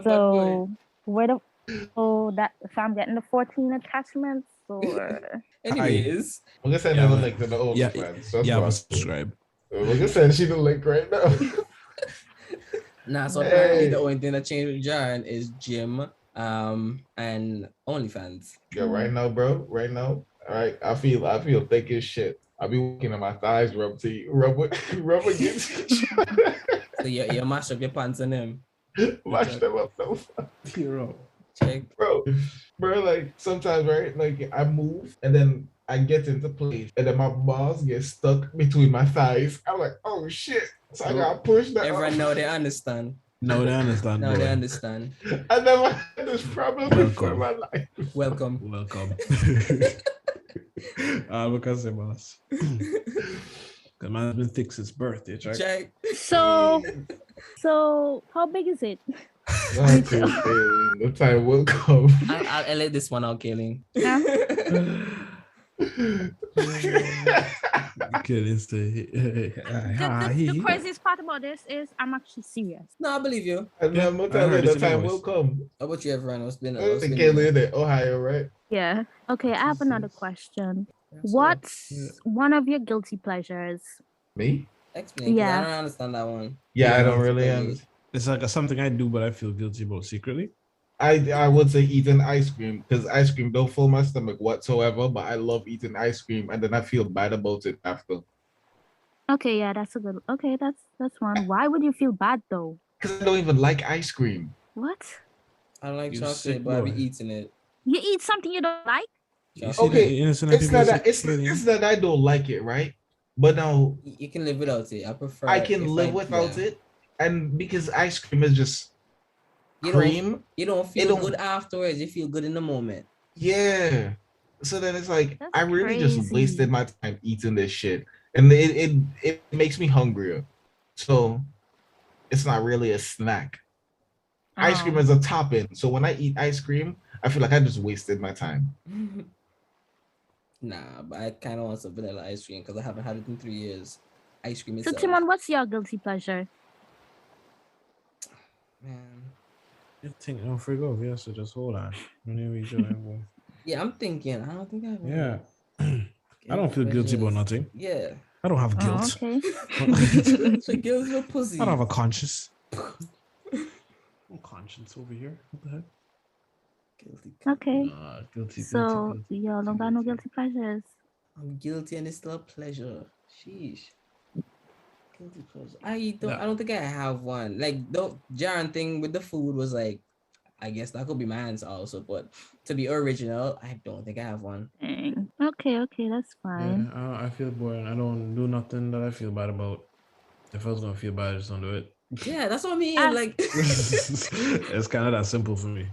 So if I'm getting the 14 attachments or anyways, we're gonna send her the link to the OnlyFans. Yeah, I'll subscribe. We're gonna send she the link right now. Nah, so apparently the only thing that changed with Jaron is gym and OnlyFans. Yeah, right now, bro. Right now. All right. I feel thick as shit. I'll be working on my thighs, rub against each other. So you mash up your pants on them. Mash them up so Hero. Check. Bro, like sometimes, right? Like I move and then I get into place and then my balls get stuck between my thighs. I'm like, oh shit. So I gotta push that. Everyone know they understand. No, they understand. No, they understand. I never had this problem before in my life. Welcome. Because it was. The man's been thick since birthday, check. So how big is it? The time will come. I'll let this one out, Kayleen. The craziest part about this is I'm actually serious. No, I believe you. And then the time will come. How about you, everyone? What's been Kayleen in Ohio, right? Yeah. Okay, I have another question. What's one of your guilty pleasures? Me? Explain. Yeah. I don't understand that one. Yeah, I don't really understand. It's like something I do, but I feel guilty about secretly. I would say eating ice cream because ice cream don't fill my stomach whatsoever, but I love eating ice cream and then I feel bad about it after. Okay, yeah, that's a good. Okay, that's one. Why would you feel bad though? Because I don't even like ice cream. What? I don't like chocolate, but I be eating it. You eat something you don't like? Okay, it's not that I don't like it, right? But now you can live without it. I can live without it, and because ice cream is just cream, you don't feel good afterwards. You feel good in the moment. Yeah. So then it's like I really just wasted my time eating this shit, and it makes me hungrier. So it's not really a snack. Ice cream is a topping. So when I eat ice cream, I feel like I just wasted my time. Nah, but I kind of want some vanilla ice cream because I haven't had it in 3 years. Ice cream is. So Timon, what's your guilty pleasure? Man, you think don't freak off? Yeah, so just hold on. Yeah, I'm thinking. I don't think I have. Yeah, I don't feel guilty about nothing. Yeah, I don't have guilt. Okay. So guilt is a pussy. I don't have a conscience. No conscience over here. What the heck? Guilty. Okay. Guilty. So y'all don't got no guilty pleasures. I'm guilty and it's still a pleasure. Sheesh. Guilty pleasure. I don't think I have one. Like the Jaron thing with the food was like, I guess that could be my answer also. But to be original, I don't think I have one. Dang. Okay, that's fine. Yeah, I feel boring. I don't do nothing that I feel bad about. If I was gonna feel bad, I just don't do it. Yeah, that's what I mean. Like it's kind of that simple for me.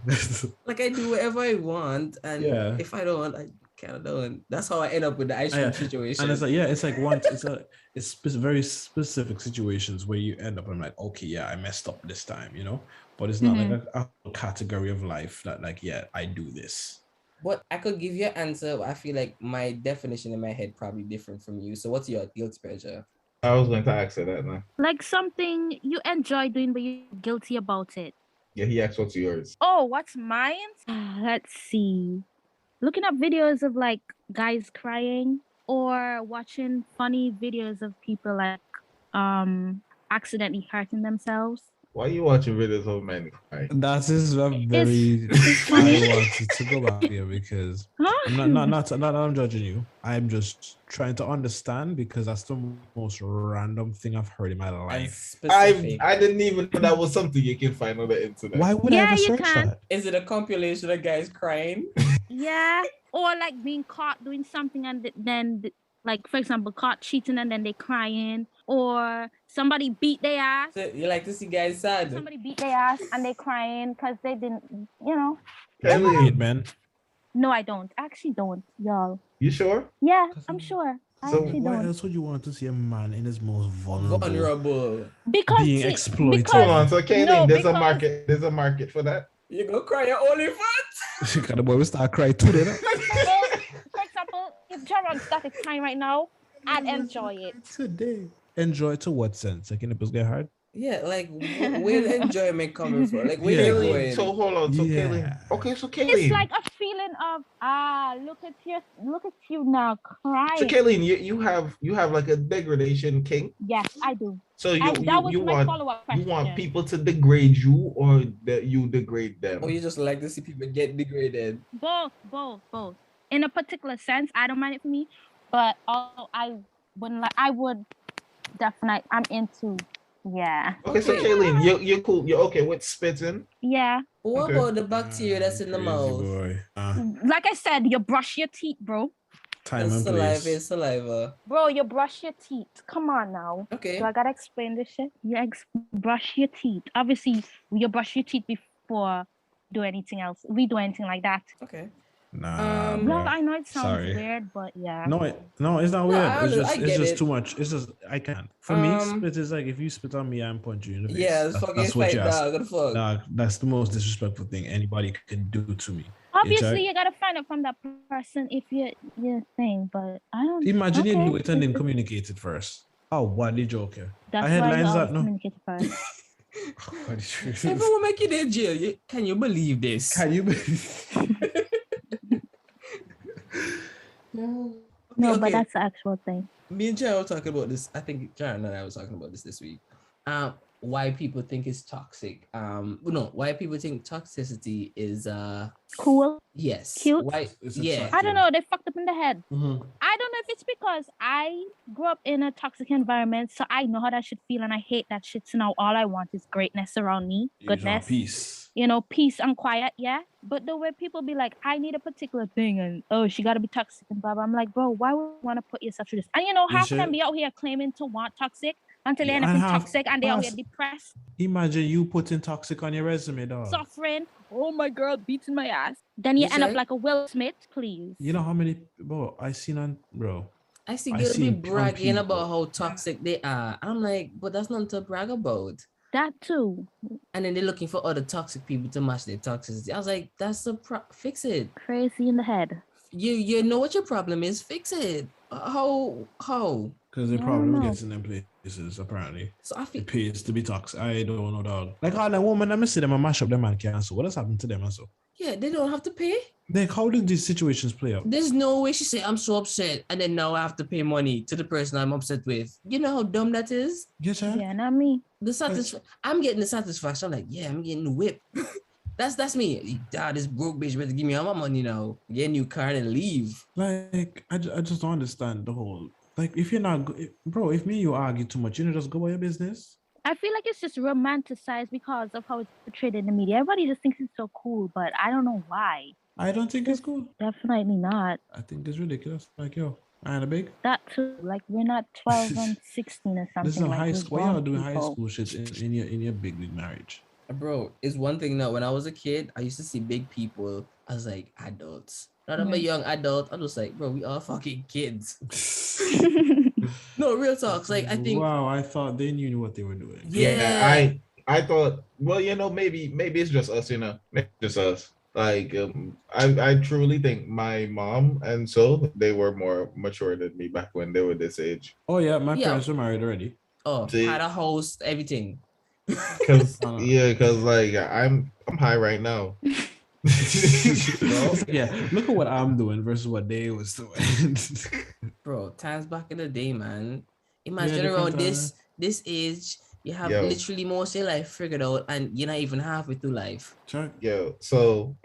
Like I do whatever I want, and if I don't, I kind of don't. That's how I end up with the ice cream situation. And it's like it's very specific situations where you end up. I'm like, okay, yeah, I messed up this time, you know. But it's not like a category of life that like, yeah, I do this. But I could give you an answer. I feel like my definition in my head probably different from you. So what's your guilty pleasure? I was going to ask her that now. Like something you enjoy doing, but you're guilty about it. Yeah, he asked what's yours. Oh, what's mine? Let's see. Looking up videos of like guys crying or watching funny videos of people like accidentally hurting themselves. Why are you watching videos of men cry? That is a very. I wanted to go back here because I'm not I'm judging you. I'm just trying to understand because that's the most random thing I've heard in my life. I didn't even know that was something you can find on the internet. Why would I ever search that? Is it a compilation of guys crying? Yeah, or like being caught doing something and then like, for example, caught cheating and then they crying, or somebody beat their ass. So you like to see guys sad? Somebody beat their ass and they crying because they didn't, you know. Kayleen, man. No, I don't. I actually don't, y'all. You sure? Yeah, I'm sure. So why else would you want to see a man in his most vulnerable because being exploited? Hold on, so Kayleen, there's a market for that. You go cry your OnlyFans. The boy will start crying too then. For example, if Jaron started crying right now, I'd enjoy it. Today. Enjoy to what sense? Like, in the pussy get hard? Yeah, like where the enjoyment coming from? Like where you going? So hold on, so Kayleen. Okay, so Kayleen. It's like a feeling of look at you now crying. So Kayleen, you have like a degradation kink? Yes, I do. So you want people to degrade you or that you degrade them? Or you just like to see people get degraded? Both. In a particular sense, I don't mind it for me, but I would definitely. I'm into. Yeah. Okay, so Kayleen, you're cool. You're okay with spitting? Yeah. What about the bacteria that's in the mouth? Like I said, you brush your teeth, bro. Time and place. Saliva. Bro, you brush your teeth. Come on now. Okay. So I gotta explain this shit. You brush your teeth. Obviously, you brush your teeth before do anything else. We do anything like that. Okay. Nah. Well, I know it sounds weird, but yeah. No, it's not weird. It's just too much. It's just I can't. For me, spit is like if you spit on me, I'm punching you in the face. Yeah, that's what you ask. Nah, that's the most disrespectful thing anybody can do to me. Obviously, you gotta find it from that person if you're thing, but I don't. Imagine you do it and then communicate it first. Oh, what the joke here? That's I had why lines that no. Communicate first. Everyone make it in jail. Can you believe this? Can you believe? No, but that's the actual thing. Me and Jared were talking about this. I think Jared and I was talking about this week. Why people think it's toxic. Why people think toxicity is cool. Yes. Cute. Why? Yeah. I don't know. They fucked up in the head. Mm-hmm. I don't know if it's because I grew up in a toxic environment, so I know how that should feel, and I hate that shit. So now all I want is greatness around me, goodness, peace. Peace and quiet. Yeah. But the way people be like, I need a particular thing, and she gotta be toxic and blah blah. I'm like, bro, why would you want to put yourself through this? And half of them be out here claiming to want toxic. Until they end up in toxic and they are depressed. Imagine you putting toxic on your resume, dog. Suffering. Oh, my girl beating my ass. Then you end up like a Will Smith, please. You know how many, bro, I see girls be bragging about how toxic they are. I'm like, but that's not to brag about. That too. And then they're looking for other toxic people to match their toxicity. I was like, that's fix it. Crazy in the head. You know what your problem is, fix it. How? Because the problem gets in them places, apparently. So I feel it pays to be toxic. I don't know, dog. Like all the women, I see them and mash up them and cancel. What has happened to them and so? Yeah, they don't have to pay. Like, how did these situations play out? There's no way she say, I'm so upset, and then now I have to pay money to the person I'm upset with. You know how dumb that is? Yeah, not me. I'm getting the satisfaction. I'm like, yeah, I'm getting the whip. That's me. This broke bitch better give me all my money now. Get a new car and leave. Like, I just don't understand the whole. Like, if you're not, bro, if me and you argue too much, just go about your business. I feel like it's just romanticized because of how it's portrayed in the media. Everybody just thinks it's so cool, but I don't know why. I don't think it's cool. Definitely not. I think it's ridiculous. Like, yo, I ain't a big. That too. Like, we're not 12 and 16 or something. This is like high school. Why y'all doing high school shit in your big league marriage? Bro, it's one thing now. When I was a kid, I used to see big people. I was like, adults. Now I'm a young adult. I'm just like, bro, we are fucking kids. No, real talks. Like, I think. Wow, I thought they knew what they were doing. Yeah, I thought. Well, maybe it's just us. Maybe just us. Like, I truly think my mom and so they were more mature than me back when they were this age. Oh yeah, my parents were married already. Oh, had a house, everything. Because like I'm high right now. Yeah, look at what I'm doing versus what they was doing. Bro, times back in the day, man. Imagine around this age, You have literally most of your life figured out, and you're not even halfway through life. Sure. Yo, so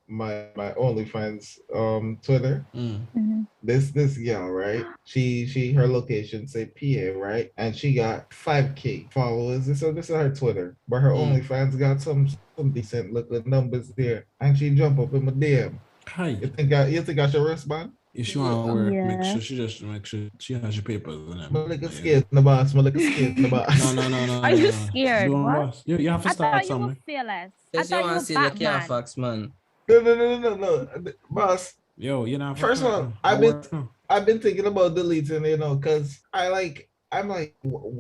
my OnlyFans Twitter. This girl, right? She her location say PA, right? And she got 5K followers. This is her Twitter, but her OnlyFans got some decent looking numbers there. And she jump up in my DM. Hi. You think I should respond? If she want to work, make sure she has your papers. Look at scared in the boss. Look at scared in the boss. No. Are you scared? What? You have to start I somewhere. thought you were fearless. Yes, you want to see the Carfax, man. No, boss. Yo, you know. First of all, I've been thinking about deleting, because I'm like,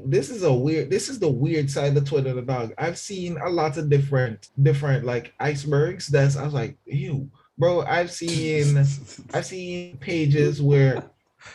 this is the weird side of Twitter, the dog. I've seen a lot of different like icebergs. I was like, ew, bro. I've seen pages where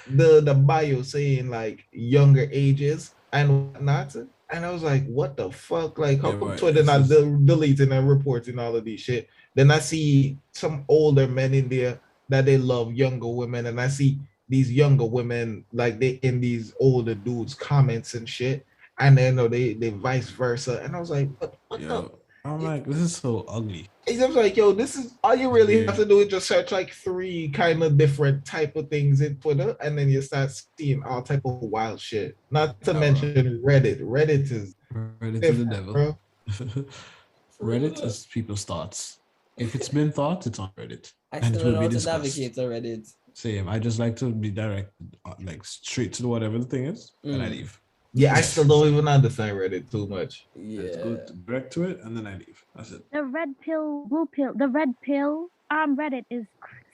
the bio saying like younger ages and whatnot. And I was like, what the fuck? Like, how come Twitter not deleting and reporting all of these shit? Then I see some older men in there that they love younger women, and I see these younger women like they in these older dudes comments and shit, and then they vice versa. And I was like, what the? I'm like, this is so ugly. I was like, yo, this is all you really have to do is just search like 3 kind of different type of things in Twitter, and then you start seeing all type of wild shit. Not to mention Reddit. Reddit is the devil. Bro. Reddit is people's thoughts. If it's been thought, it's on Reddit. I still don't know how to navigate to Reddit. Same. I just like to be direct, like straight to whatever the thing is, and I leave. Yeah, I still don't even understand Reddit too much. Yeah. Let's go direct to it, and then I leave. That's it. The red pill, blue pill, the red pill, Reddit is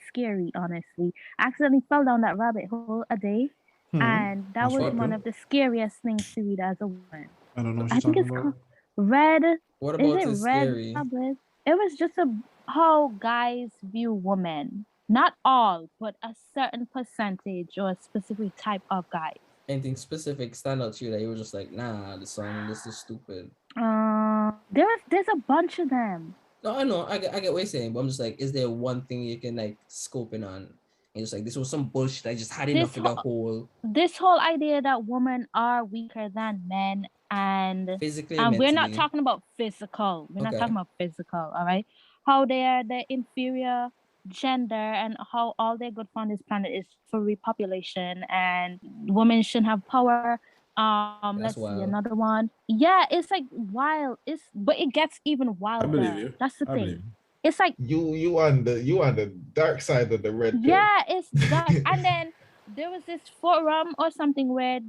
scary, honestly. I accidentally fell down that rabbit hole a day, and that was one of the scariest things to read as a woman. I don't know what I think it's called Red. What about is it Red scary? Tablet? It was just how guys view women. Not all, but a certain percentage or a specific type of guys. Anything specific stand out to you that you were just like, nah, this is stupid? There's a bunch of them. No, I know, I get what you're saying, but I'm just like, is there one thing you can like scope in on? And just like, this was some bullshit I just had enough of the whole. This whole idea that women are weaker than men and physically, and we're not talking about physical. We're not talking about physical, all right? How they are the inferior gender and how all they're good for on this planet is for repopulation and women shouldn't have power. Let's see another one. Yeah, it's like wild. But it gets even wilder. I believe you. That's the thing. It's like you on the dark side of the red pill. Yeah, it's dark. And then there was this forum or something where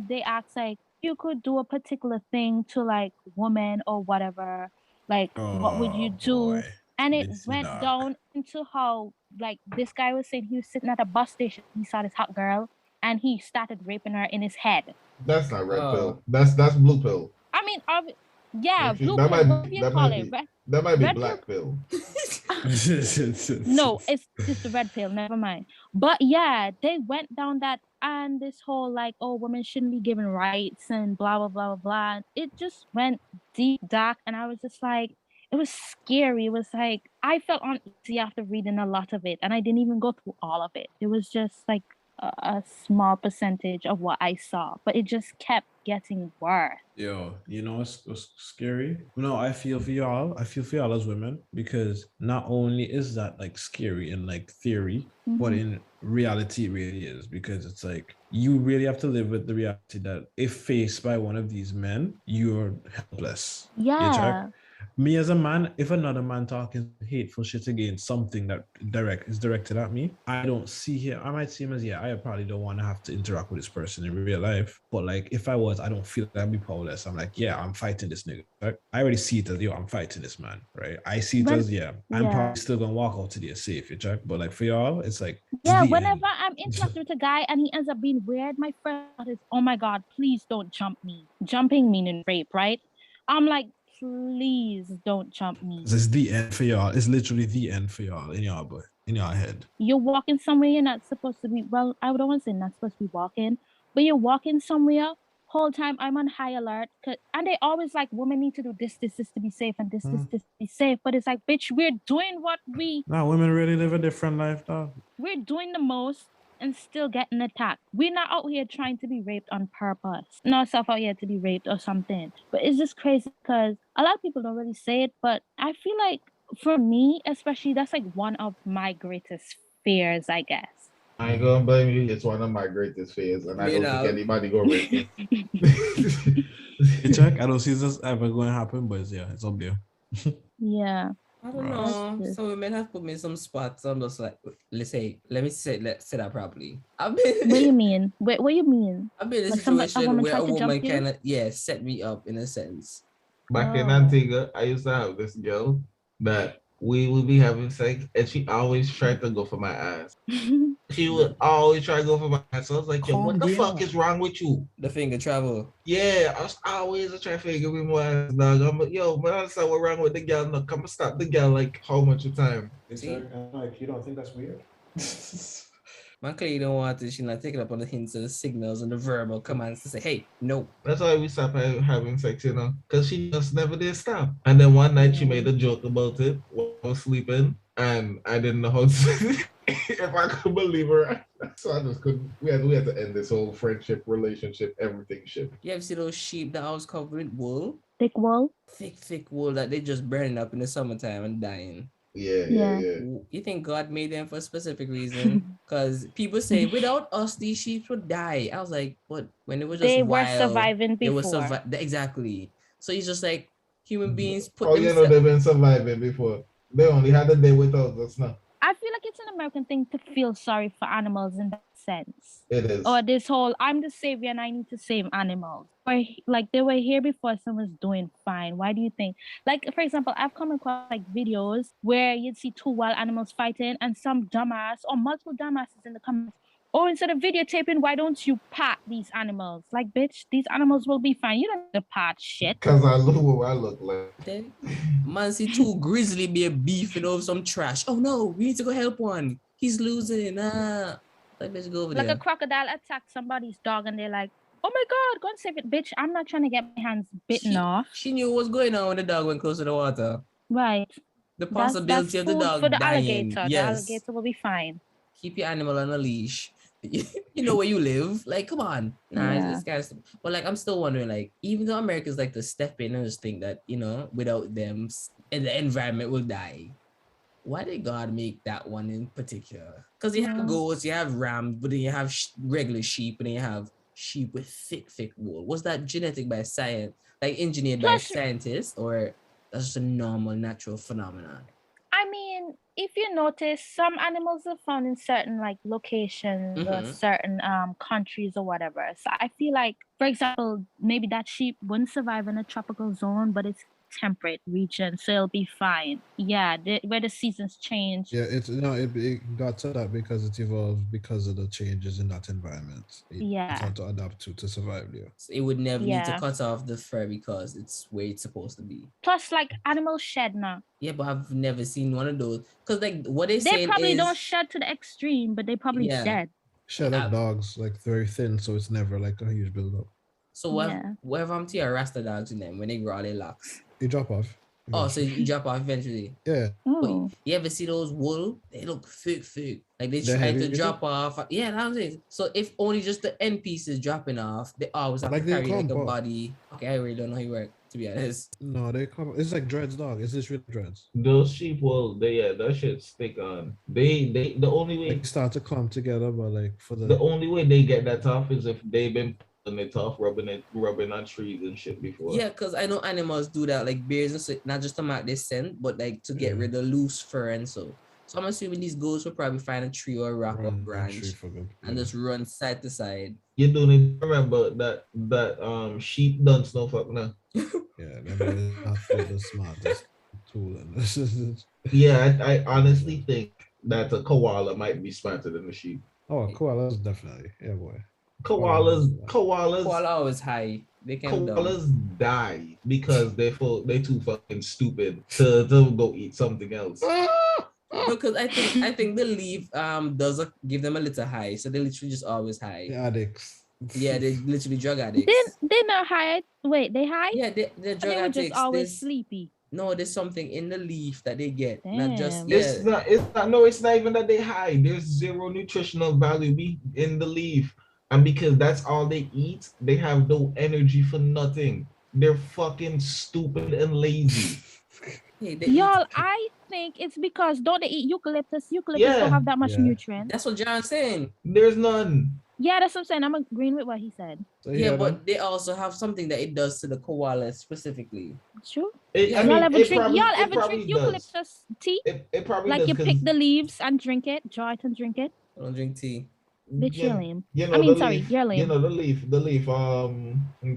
they asked like you could do a particular thing to like women or whatever. Like what would you do? Boy. And it went down into how, like, this guy was saying he was sitting at a bus station. He saw this hot girl, and he started raping her in his head. That's not red pill. That's blue pill. I mean, blue pill. That might be black pill. No, it's just the red pill. Never mind. But yeah, they went down that and this whole like, oh, women shouldn't be given rights and blah blah blah blah. It just went deep dark, and I was just like. It was scary. It was like, I felt uneasy after reading a lot of it. And I didn't even go through all of it. It was just like a small percentage of what I saw. But it just kept getting worse. Yo, you know what's scary? No, I feel for y'all. I feel for y'all as women. Because not only is that like scary in like theory, but in reality it really is. Because it's like, you really have to live with the reality that if faced by one of these men, you're helpless. Yeah. Me as a man, if another man talking hateful shit against something that is directed at me, I don't see him. I might see him as, I probably don't want to have to interact with this person in real life. But like, if I was, I don't feel like I'd be powerless. I'm like, I'm fighting this nigga. Right? I already see it as, I'm fighting this man, right? I see it as, I'm probably still gonna walk out today safe, But like for y'all, it's like, whenever I'm interacting with a guy and he ends up being weird, my first thought is, oh my God, please don't jump me. Jumping meaning rape, right? I'm like, please don't jump me. This is the end for y'all. It's literally the end for y'all in your head. You're walking somewhere you're not supposed to be. Well, I don't want to say not supposed to be walking, but you're walking somewhere. Whole time I'm on high alert, and they always like women need to do this to be safe and this to be safe. But it's like, bitch, we're doing what we. Nah, women really live a different life, though. We're doing the most, and still getting attacked. We're not out here trying to be raped on purpose. Not stuff out here to be raped or something. But it's just crazy because a lot of people don't really say it, but I feel like for me, especially, that's like one of my greatest fears, I guess. I ain't gonna blame you. It's one of my greatest fears, and I don't think anybody gonna rape me. Check. I don't see this ever going to happen, but yeah, it's up there. Yeah. I don't know. So we might have put me in some spots. I'm just like, let's say that properly. What do you mean? What do you mean? I've been in a situation where a woman kind of set me up in a sense. Back in Antigua, I used to have this girl that we would be having sex, and she always tried to go for my ass. She would always try to go for my ass. So I was like, yo, what the fuck is wrong with you? The finger travel. Yeah, I was always trying to figure me more ass, dog. I'm like, yo, man, I said, what wrong with the girl? No, come and stop the girl like how much of time? See? Like, you don't think that's weird? Man, clearly don't want it. She's not taking up on the hints and the signals and the verbal commands to say, hey, no. That's why we stopped having sex, you know, because she just never did stop. And then one night she made a joke about it while I was sleeping, and I didn't know how to if I could believe her. So I just couldn't. We had to end this whole friendship, relationship, everything shit. You ever see those sheep that I was covered with wool? Thick wool? Thick wool that they just burning up in the summertime and dying. Yeah. You think God made them for a specific reason? Because people say, without us, these sheep would die. I was like, but when it was just they wild, were surviving before. Exactly. So it's just like human beings put themselves... they've been surviving before. They only had a day without us now. I feel like it's an American thing to feel sorry for animals in that sense. It is. Or this whole, I'm the savior and I need to save animals. Or like they were here before someone's doing fine. Why do you think? Like, for example, I've come across like videos where you'd see two wild animals fighting and some dumbass or multiple dumbasses in the comments. Oh, instead of videotaping, why don't you pat these animals? Like, bitch, these animals will be fine. You don't need to pat shit. Because I look what I look like. Then, man, see two grizzly bear beefing over some trash. Oh no, we need to go help one. He's losing. Like, bitch, go over there. Like a crocodile attacked somebody's dog and they're like, oh my God, go and save it. Bitch, I'm not trying to get my hands bitten off. She knew what was going on when the dog went close to the water. Right. The possibility of the dog for the dying. alligator. Yes. The alligator will be fine. Keep your animal on a leash. You know where you live. Like, come on. It's kind of stuff. But like, I'm still wondering, like, even though Americans like to step in and just think that, you know, without them, the environment will die. Why did God make that one in particular? Because you have goats, you have rams, but then you have regular sheep, and then you have sheep with thick wool. Was that genetic by science, like engineered by scientists, or that's just a normal natural phenomenon? I mean, if you notice, some animals are found in certain like locations or certain countries or whatever. So I feel like, for example, maybe that sheep wouldn't survive in a tropical zone, but it's temperate region, so it'll be fine. Yeah, where the seasons change. Yeah, it got to that because it evolved because of the changes in that environment. It's had to adapt to survive there. So it would never need to cut off the fur because it's where it's supposed to be. Plus, like, animals shed now. Yeah, but I've never seen one of those. Because like what they probably don't shed to the extreme, but they probably shed. Shed like dogs, like very thin, so it's never like a huge build-up. So whatever I'm to your Rasta dogs in them when they grow all their locks. You drop off. Oh, so you drop off eventually? Yeah. But you ever see those wool? They look thick. Like they try to drop off. Yeah, that's it. So if only just the end pieces dropping off, they always have to carry like a body. Okay, I really don't know how you work, to be honest. No, they come. It's like dreads, dog. It's just real dreads. Those sheep wool, that shit stick on. They the only way they start to clump together, but like the only way they get that off is if they've been and they tough rubbing on trees and shit before. Yeah, because I know animals do that, like bears and so, not just to mark their scent, but like to get rid of loose fur and so. So I'm assuming these goats will probably find a tree or a rock or branch and just run side to side. You don't need to remember that sheep don't snuff fuck now. Yeah, they're not the smartest tool in this. Yeah, I honestly think that a koala might be smarter than the sheep. Oh, koalas definitely. Yeah, boy. Koala always high. They can't koalas die because they're too fucking stupid to go eat something else. Because I think the leaf does give them a little high, so they literally just always high. They're addicts. Yeah, they're literally drug addicts. They're not high. Wait, they high? Yeah, they're drug addicts. They were just always sleepy. No, there's something in the leaf that they get. Damn. Not just It's not. No, it's not even that they hide. There's zero nutritional value in the leaf, and because that's all they eat, they have no energy for nothing. They're fucking stupid and lazy. Hey, Y'all, I think it's because don't they eat eucalyptus? Eucalyptus don't have that much nutrients. That's what John's saying. There's none. Yeah, that's what I'm saying. I'm agreeing with what he said. So yeah, but they also have something that it does to the koalas specifically. It's true. Y'all ever drink eucalyptus tea? It probably like does, you pick the leaves and drink it, draw it and drink it. I don't drink tea. Bitch, you're lame. You know, you're lame. You know the leaf,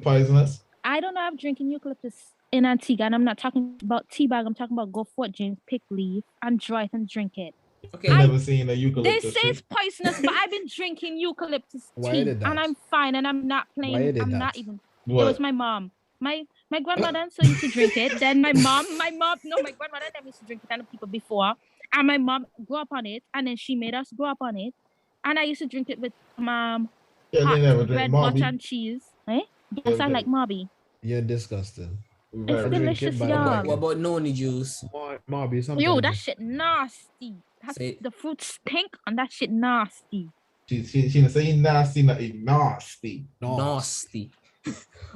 poisonous. I don't know. I'm drinking eucalyptus in Antigua, and I'm not talking about tea bag. I'm talking about go Fort James, pick leaf, and draw it and drink it. Okay, I've never seen a eucalyptus. They say it's poisonous, but I've been drinking eucalyptus tea, and I'm fine, and I'm not playing. I'm not even. What? It was my mom. My grandmother so used to drink it. Then my grandmother never used to drink it, and people before, and my mom grew up on it, and then she made us grow up on it, and I used to drink it with hot bread, butter, and cheese. Eh? Yes, I like Mobby. You're disgusting. It's delicious, y'all. What about noni juice? Mobby, yo, that shit nasty. The fruit stink, and that shit nasty. She saying nasty, nasty. Nasty.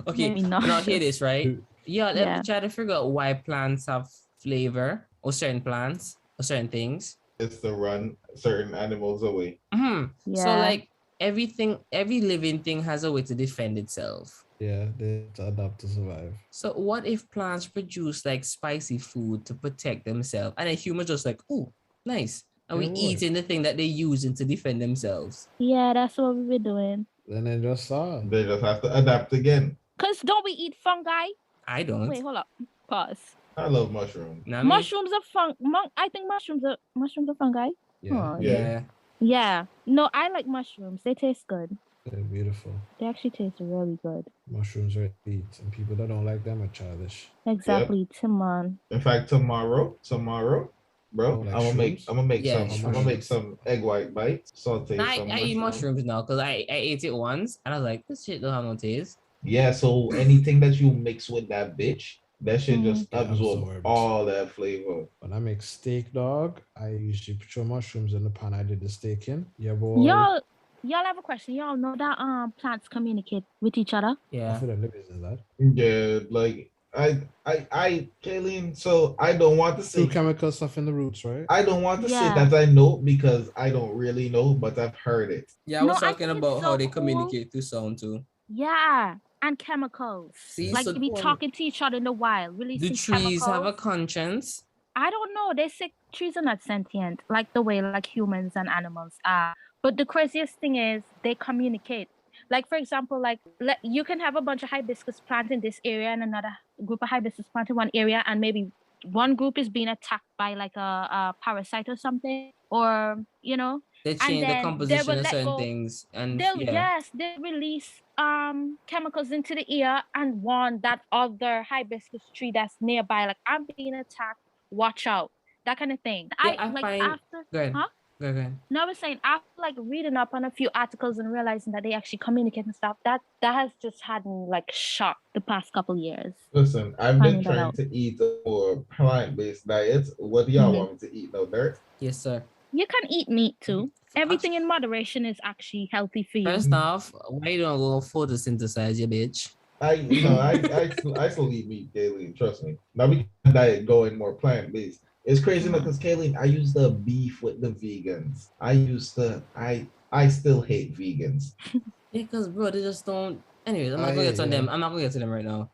Okay, now hear this, right? Yeah, let me try to figure out why plants have flavor, or certain plants, or certain things. It's to run certain animals away. Mm-hmm. Yeah. So like every living thing has a way to defend itself. Yeah, they adapt to survive. So what if plants produce like spicy food to protect themselves, and then humans just like, oh, nice, and we eating the thing that they using to defend themselves? Yeah, that's what we've been doing. Then they just have to adapt again. Cause don't we eat fungi? I don't. Wait, hold up. Pause. I love mushrooms. Mushrooms are I think mushrooms are fungi. Yeah. Yeah. No, I like mushrooms. They taste good. They're beautiful. They actually taste really good. Mushrooms are eat, and people that don't like them are childish. Exactly, Timon. In fact, tomorrow, bro, I'm gonna make some egg white bites. Saute some I eat mushrooms now because I ate it once and I was like, this shit don't have no taste. Yeah, so anything that you mix with that bitch, that shit just absorb all that flavor. When I make steak, dog, I usually put mushrooms in the pan I did the steak in. Yeah, boy. Y'all have a question. Y'all know that plants communicate with each other? Yeah. I feel like living in that. Yeah, like I Kayleen, so I don't want to say chemical stuff in the roots, right? I don't want to say that I know because I don't really know, but I've heard it. Yeah, I was talking about how they communicate through sound too. Yeah, and chemicals. See, like to be talking to each other in the wild. Releasing trees chemicals. Have a conscience? I don't know. They say trees are not sentient, like the way like humans and animals are. But the craziest thing is they communicate. Like, for example, like you can have a bunch of hibiscus plants in this area and another group of hibiscus plants in one area, and maybe one group is being attacked by like a parasite or something, or they change the composition of certain things, and they release chemicals into the air and warn that other hibiscus tree that's nearby, like, I'm being attacked, watch out, that kind of thing. Go ahead. No, I was saying after like reading up on a few articles and realizing that they actually communicate and stuff, that has just had me like shocked the past couple years. Listen, I've been trying to eat a more plant-based diet. What do y'all want me to eat? No dirt? Yes, sir. You can eat meat too. Everything in moderation is actually healthy for you. First off, why you don't go photosynthesize, you bitch? I still eat meat, Kayleen. Trust me. Now we can diet going more plant-based. It's crazy because Kayleen, I used to beef with the vegans. I still hate vegans. Because bro, they just don't. Anyways, I'm not gonna get to them. I'm not gonna get to them right now.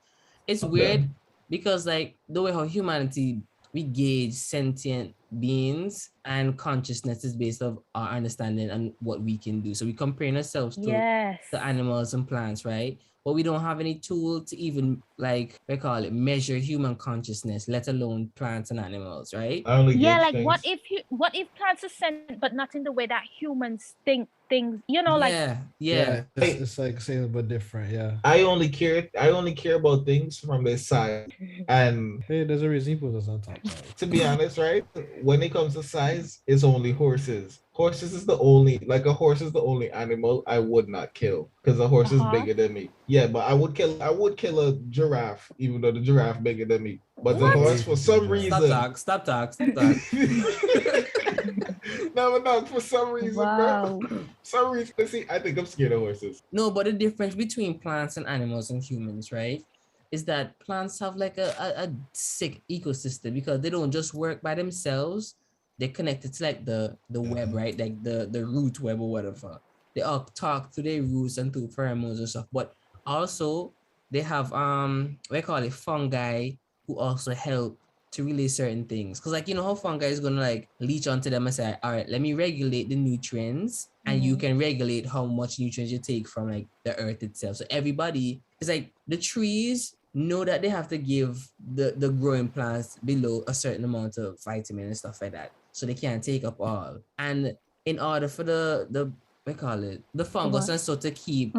It's weird because like the way how humanity we gauge sentient beings and consciousness is based on our understanding and what we can do. So we comparing ourselves to animals and plants, right? But we don't have any tool to even measure human consciousness, let alone plants and animals, right? What if plants are sentient but not in the way that humans think things, it's like same but different. I only care about things from their side. And hey, there's a reason he put us on top. To be honest, right? When it comes to size, it's only horses. A horse is the only animal I would not kill because a horse is bigger than me. Yeah, but I would kill a giraffe, even though the giraffe bigger than me. But the horse, for some reason. Stop talk. No, for some reason, bro. Some reason, see, I think I'm scared of horses. No, but the difference between plants and animals and humans, right, is that plants have like a sick ecosystem because they don't just work by themselves. They're connected to like the web, right? Like the root web or whatever. They all talk to their roots and to pheromones and stuff. But also they have we call it fungi who also help to release certain things. Because like, you know how fungi is gonna like leech onto them and say, all right, let me regulate the nutrients, and you can regulate how much nutrients you take from like the earth itself. So everybody is like, the trees know that they have to give the growing plants below a certain amount of vitamin and stuff like that, so they can't take up all. And in order for the fungus and so to keep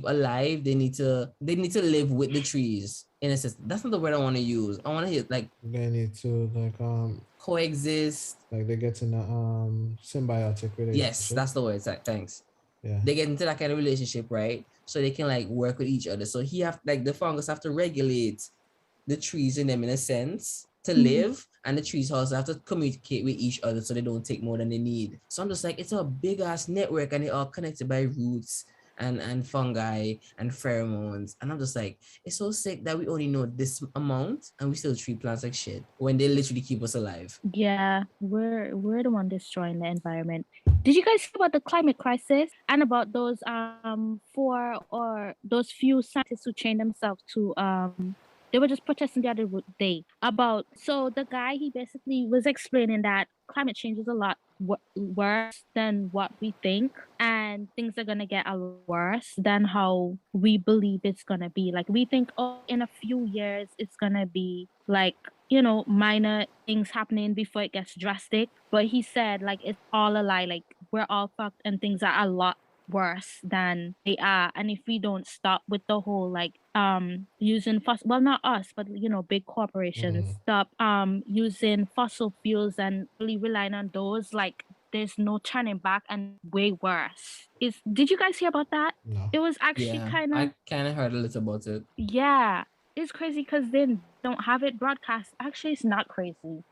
alive, they need to live with the trees in a system. That's not the word I want to use. I want to hear like they need to like coexist. Like they get in a symbiotic relationship. Yes, that's the word. Thanks. Yeah. They get into that kind of relationship, right? So they can like work with each other. So the fungus have to regulate the trees in them in a sense to live, and the trees also have to communicate with each other so they don't take more than they need. So I'm just like, it's a big ass network, and they're all connected by roots and fungi and pheromones. And I'm just like, it's so sick that we only know this amount and we still treat plants like shit when they literally keep us alive. Yeah, we're the one destroying the environment. Did you guys hear about the climate crisis and about those those few scientists who trained themselves to they were just protesting the other day about, so the guy, he basically was explaining that climate change is a lot worse than what we think, and things are going to get a lot worse than how we believe it's going to be. Like, we think, oh, in a few years it's going to be like, you know, minor things happening before it gets drastic. But he said, like, it's all a lie. Like, we're all fucked and things are a lot worse than they are. And if we don't stop with the whole like using not us, but you know, big corporations, stop using fossil fuels and really relying on those, like there's no turning back, and way worse. Did you guys hear about that? No. It was actually I kind of heard a little about it. Yeah, it's crazy because they don't have it broadcast. Actually, it's not crazy.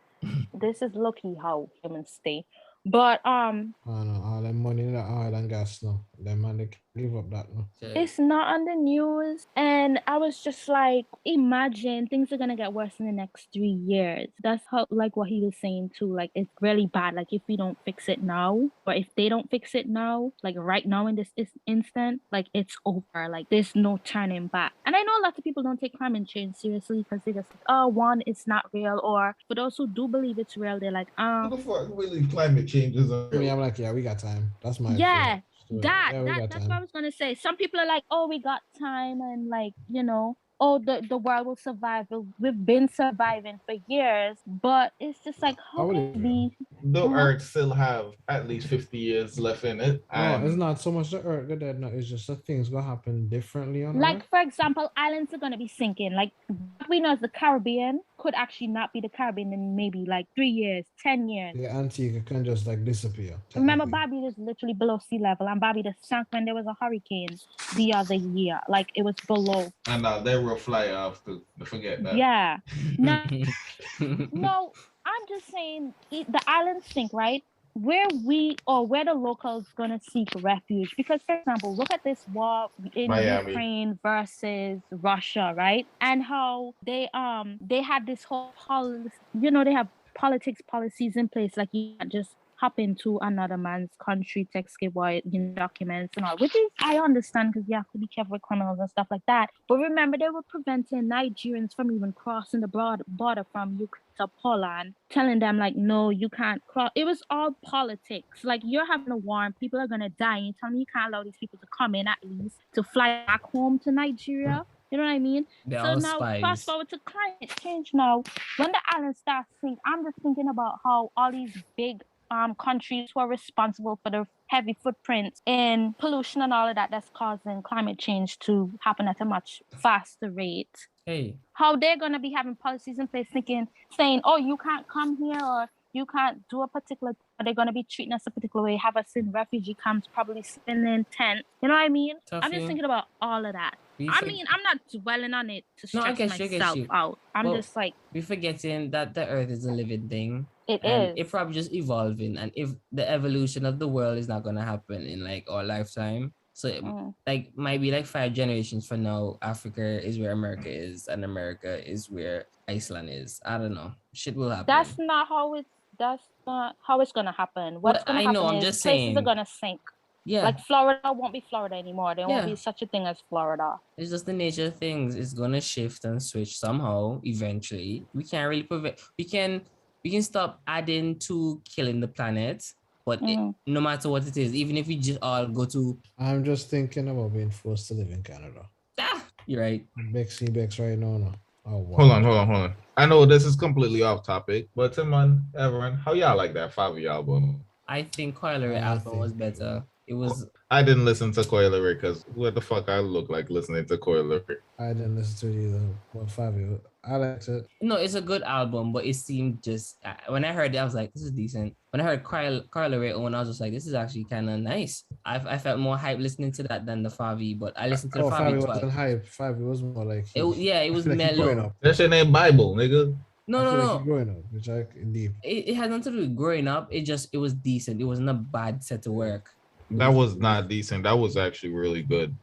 This is low-key how humans stay. But I don't know, all them money in the oil and gas now. Them man, they can't give up that now. It's not on the news. And I was just like, imagine things are gonna get worse in the next 3 years. That's how, like what he was saying too. Like, it's really bad. Like, if we don't fix it now, or if they don't fix it now, like right now in this instant, like it's over. Like, there's no turning back. And I know a lot of people don't take climate change seriously because they just like, oh, one, it's not real. Or for those who do believe it's real, they're like, who the fuck really climate change is real? I mean, I'm like, yeah, we got time. That's my that's what I was gonna say. Some people are like, oh, we got time, and like, you know, oh, the world will survive. We've been surviving for years, but it's just like, how can we? The Earth still have at least 50 years left in it. No, it's not so much the Earth dead. No, it's just that things gonna happen differently on Like, Earth. for example, islands are gonna be sinking. Like, what we know as the Caribbean could actually not be the Caribbean in maybe like 3 years, 10 years. The Antigua can just like disappear. Remember, Barbados is literally below sea level, and Barbados sank when there was a hurricane the other year. Like, it was below. And they will fly off to forget that. Yeah. No, I'm just saying the islands sink, right? Where the locals gonna seek refuge? Because, for example, look at this war in Ukraine versus Russia, right? And how they had this whole policy, you know, they have policies in place, like you can't just hop into another man's country to escape documents and all, which is, I understand, because you have to be careful with criminals and stuff like that. But remember, they were preventing Nigerians from even crossing the border from Ukraine to Poland, telling them like, no, you can't cross. It was all politics. Like, you're having a war and people are gonna die, and you tell me you can't allow these people to come in, at least to fly back home to Nigeria. You know what I mean? So now, fast forward to climate change now. When the island starts sinking, I'm just thinking about how all these big countries who are responsible for the heavy footprint in pollution and all of that's causing climate change to happen at a much faster rate. How they're going to be having policies in place saying, oh, you can't come here, or you can't do a particular Are they going to be treating us a particular way? Have us in refugee camps, probably sitting in tents. You know what I mean? Tuffy. I'm just thinking about all of that. I mean, I'm not dwelling on it to stress myself out. I'm just like... We're forgetting that the earth is a living thing. It is. It's probably just evolving. And if the evolution of the world is not going to happen in like our lifetime, so it, like might be like 5 generations from now, Africa is where America is and America is where Iceland is. I don't know. Shit will happen. That's not how it's gonna happen. What's gonna happen is places are gonna sink. Yeah. Like Florida won't be Florida anymore. There won't be such a thing as Florida. It's just the nature of things. It's gonna shift and switch somehow eventually. We can't really prevent. We can stop adding to killing the planet, but no matter what it is, even if we just all go to... I'm just thinking about being forced to live in Canada. You're right. Bex right now. No. Oh, wow. Hold on. I know this is completely off topic, but Timon, Everett, how y'all like that Favi album? I think Coilery album was better. It was... I didn't listen to Coilery because what the fuck I look like listening to Coilery. I didn't listen to it either. Well, Favi, I liked it. No, it's a good album, but it seemed just... when I heard it, I was like, this is decent. When I heard Coilery Owen, I was just like, this is actually kind of nice. I felt more hype listening to that than the Favi, but I listened to the Favi twice. Wasn't hype. Favi was more like... it was mellow. That shit ain't Bible, nigga. No. Growing up, which I indeed. It had nothing to do with growing up. It was decent. It wasn't a bad set of work. That was not decent. That was actually really good.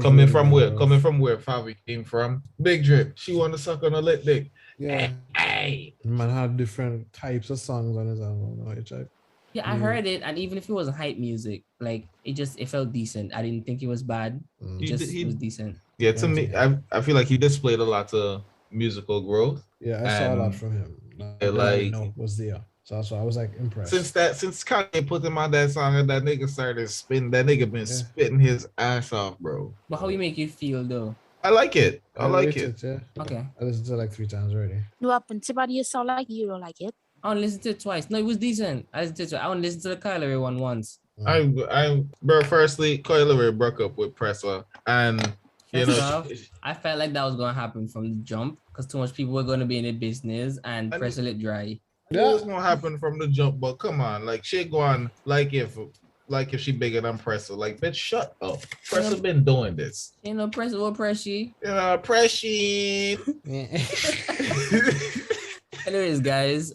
Coming from where Favi came from. Big Drip. She wanted to suck on a lit dick. Yeah. Hey. Man had different types of songs on his album. I heard it, and even if it wasn't hype music, like it felt decent. I didn't think it was bad. It was decent. Yeah, to me, I feel like he displayed a lot of musical growth. Yeah, I saw a lot from him. Was there. So that's why I was like impressed. Since Kanye put him on that song and that nigga started spitting, that nigga been spitting his ass off, bro. But how you make you feel though? I like it. I like it. Yeah. Okay. I listened to it like 3 times already. No, up until you sound like you don't like it. I only listened to it twice. No, it was decent. I only listened to the Coilery one once. Bro, firstly, Coilery broke up with Pressa, and I felt like that was gonna happen from the jump because too much people were gonna be in the business and Pressa lit dry. It was gonna happen from the jump, but come on, like she going like if she bigger than Pressa, like bitch, shut up. Pressa been doing this. Pressa what Pressy? Pressy. Anyways, guys,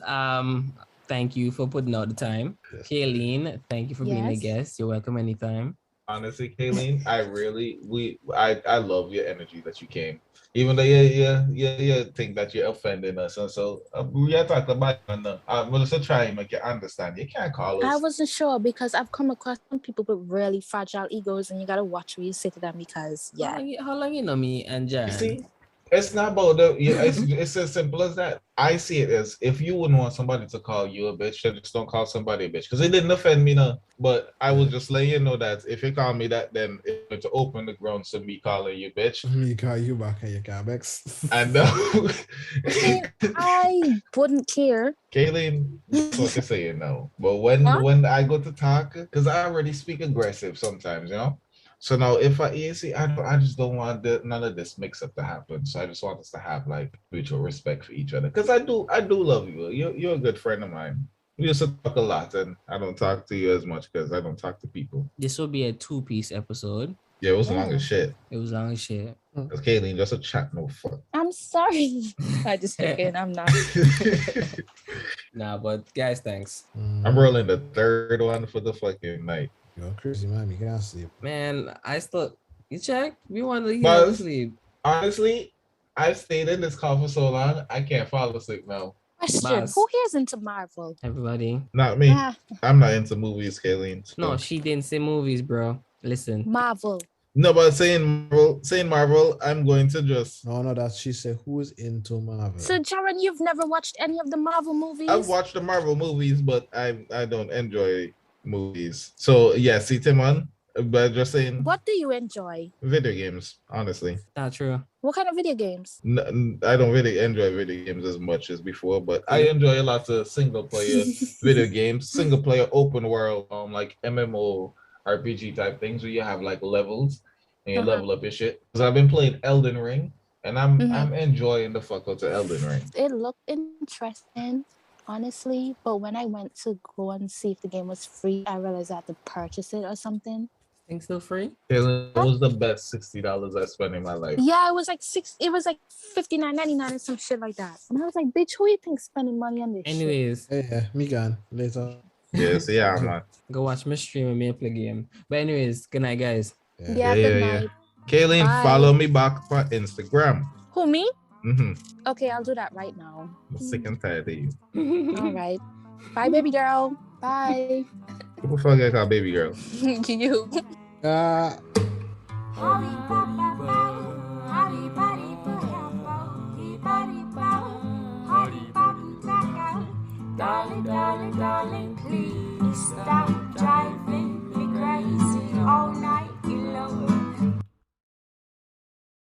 thank you for putting out the time. Kayleen, thank you for being a guest. You're welcome anytime. Honestly, Kayleen, I love your energy that you came. Even though you think that you're offending us, and so we are talking about it. I'm gonna try and make you understand. You can't call us. I wasn't sure because I've come across some people with really fragile egos, and you gotta watch what you say to them because How long you know me and Jan? You see, it's not about it's as simple as that. I see it as if you wouldn't want somebody to call you a bitch, then just don't call somebody a bitch. Because it didn't offend me now. But I was just letting you know that if you call me that, then it's going to open the grounds to me calling you bitch. Me call you back and you can't vex. I know. I wouldn't care. Kayleen, that's what I say no. But when I go to talk, because I already speak aggressive sometimes, So now, if I just don't want none of this mix-up to happen. So I just want us to have like mutual respect for each other. Because I do love you. You're a good friend of mine. We used to talk a lot, and I don't talk to you as much because I don't talk to people. This will be a 2-piece episode. Yeah, it was long as shit. It was long as shit. Because Kayleen, just a chat, no fuck. I'm sorry. I just kidding. I'm not. Nah, but guys, thanks. I'm rolling the 3rd one for the fucking night. You're crazy, man. You can't sleep. Man, you check? We want to hear sleep. Honestly, I've stayed in this call for so long, I can't fall asleep now. Question: Who here's into Marvel? Everybody. Not me. I'm not into movies, Kayleen. So. No, she didn't say movies, bro. Listen. Marvel. No, but saying Marvel, I'm going to just... No, that she said who's into Marvel. So, Jaron, you've never watched any of the Marvel movies? I've watched the Marvel movies, but I don't enjoy movies. So, yeah, see, Timon, but just saying... What do you enjoy? Video games, honestly. Not true. What kind of video games? I don't really enjoy video games as much as before, but I enjoy a lot of single-player video games, single-player open world, like MMO, RPG type things where you have like levels and you level up your shit. Because I've been playing Elden Ring and I'm enjoying the fuck out of Elden Ring. It looked interesting. honestly. But when I went to go and see if the game was free, I realized I had to purchase it or something. Think still free? Kayleen, that was the best $60 I spent in my life. Yeah, it was like $59.99 or some shit like that. And I was like, bitch, who you think spending money on this Anyways. shit? Yeah, me gone. Later. Yes, yeah, man. Go watch my stream and me play game. But anyways, good night, guys. Yeah, good night. Kayleen, Bye. follow me back on Instagram. Who, me? Mm-hmm. Okay, I'll do that right now. I'm sick and tired of you. All right. Bye, baby girl. Bye. Who forget our baby girl? You. Uh, Body, body, body.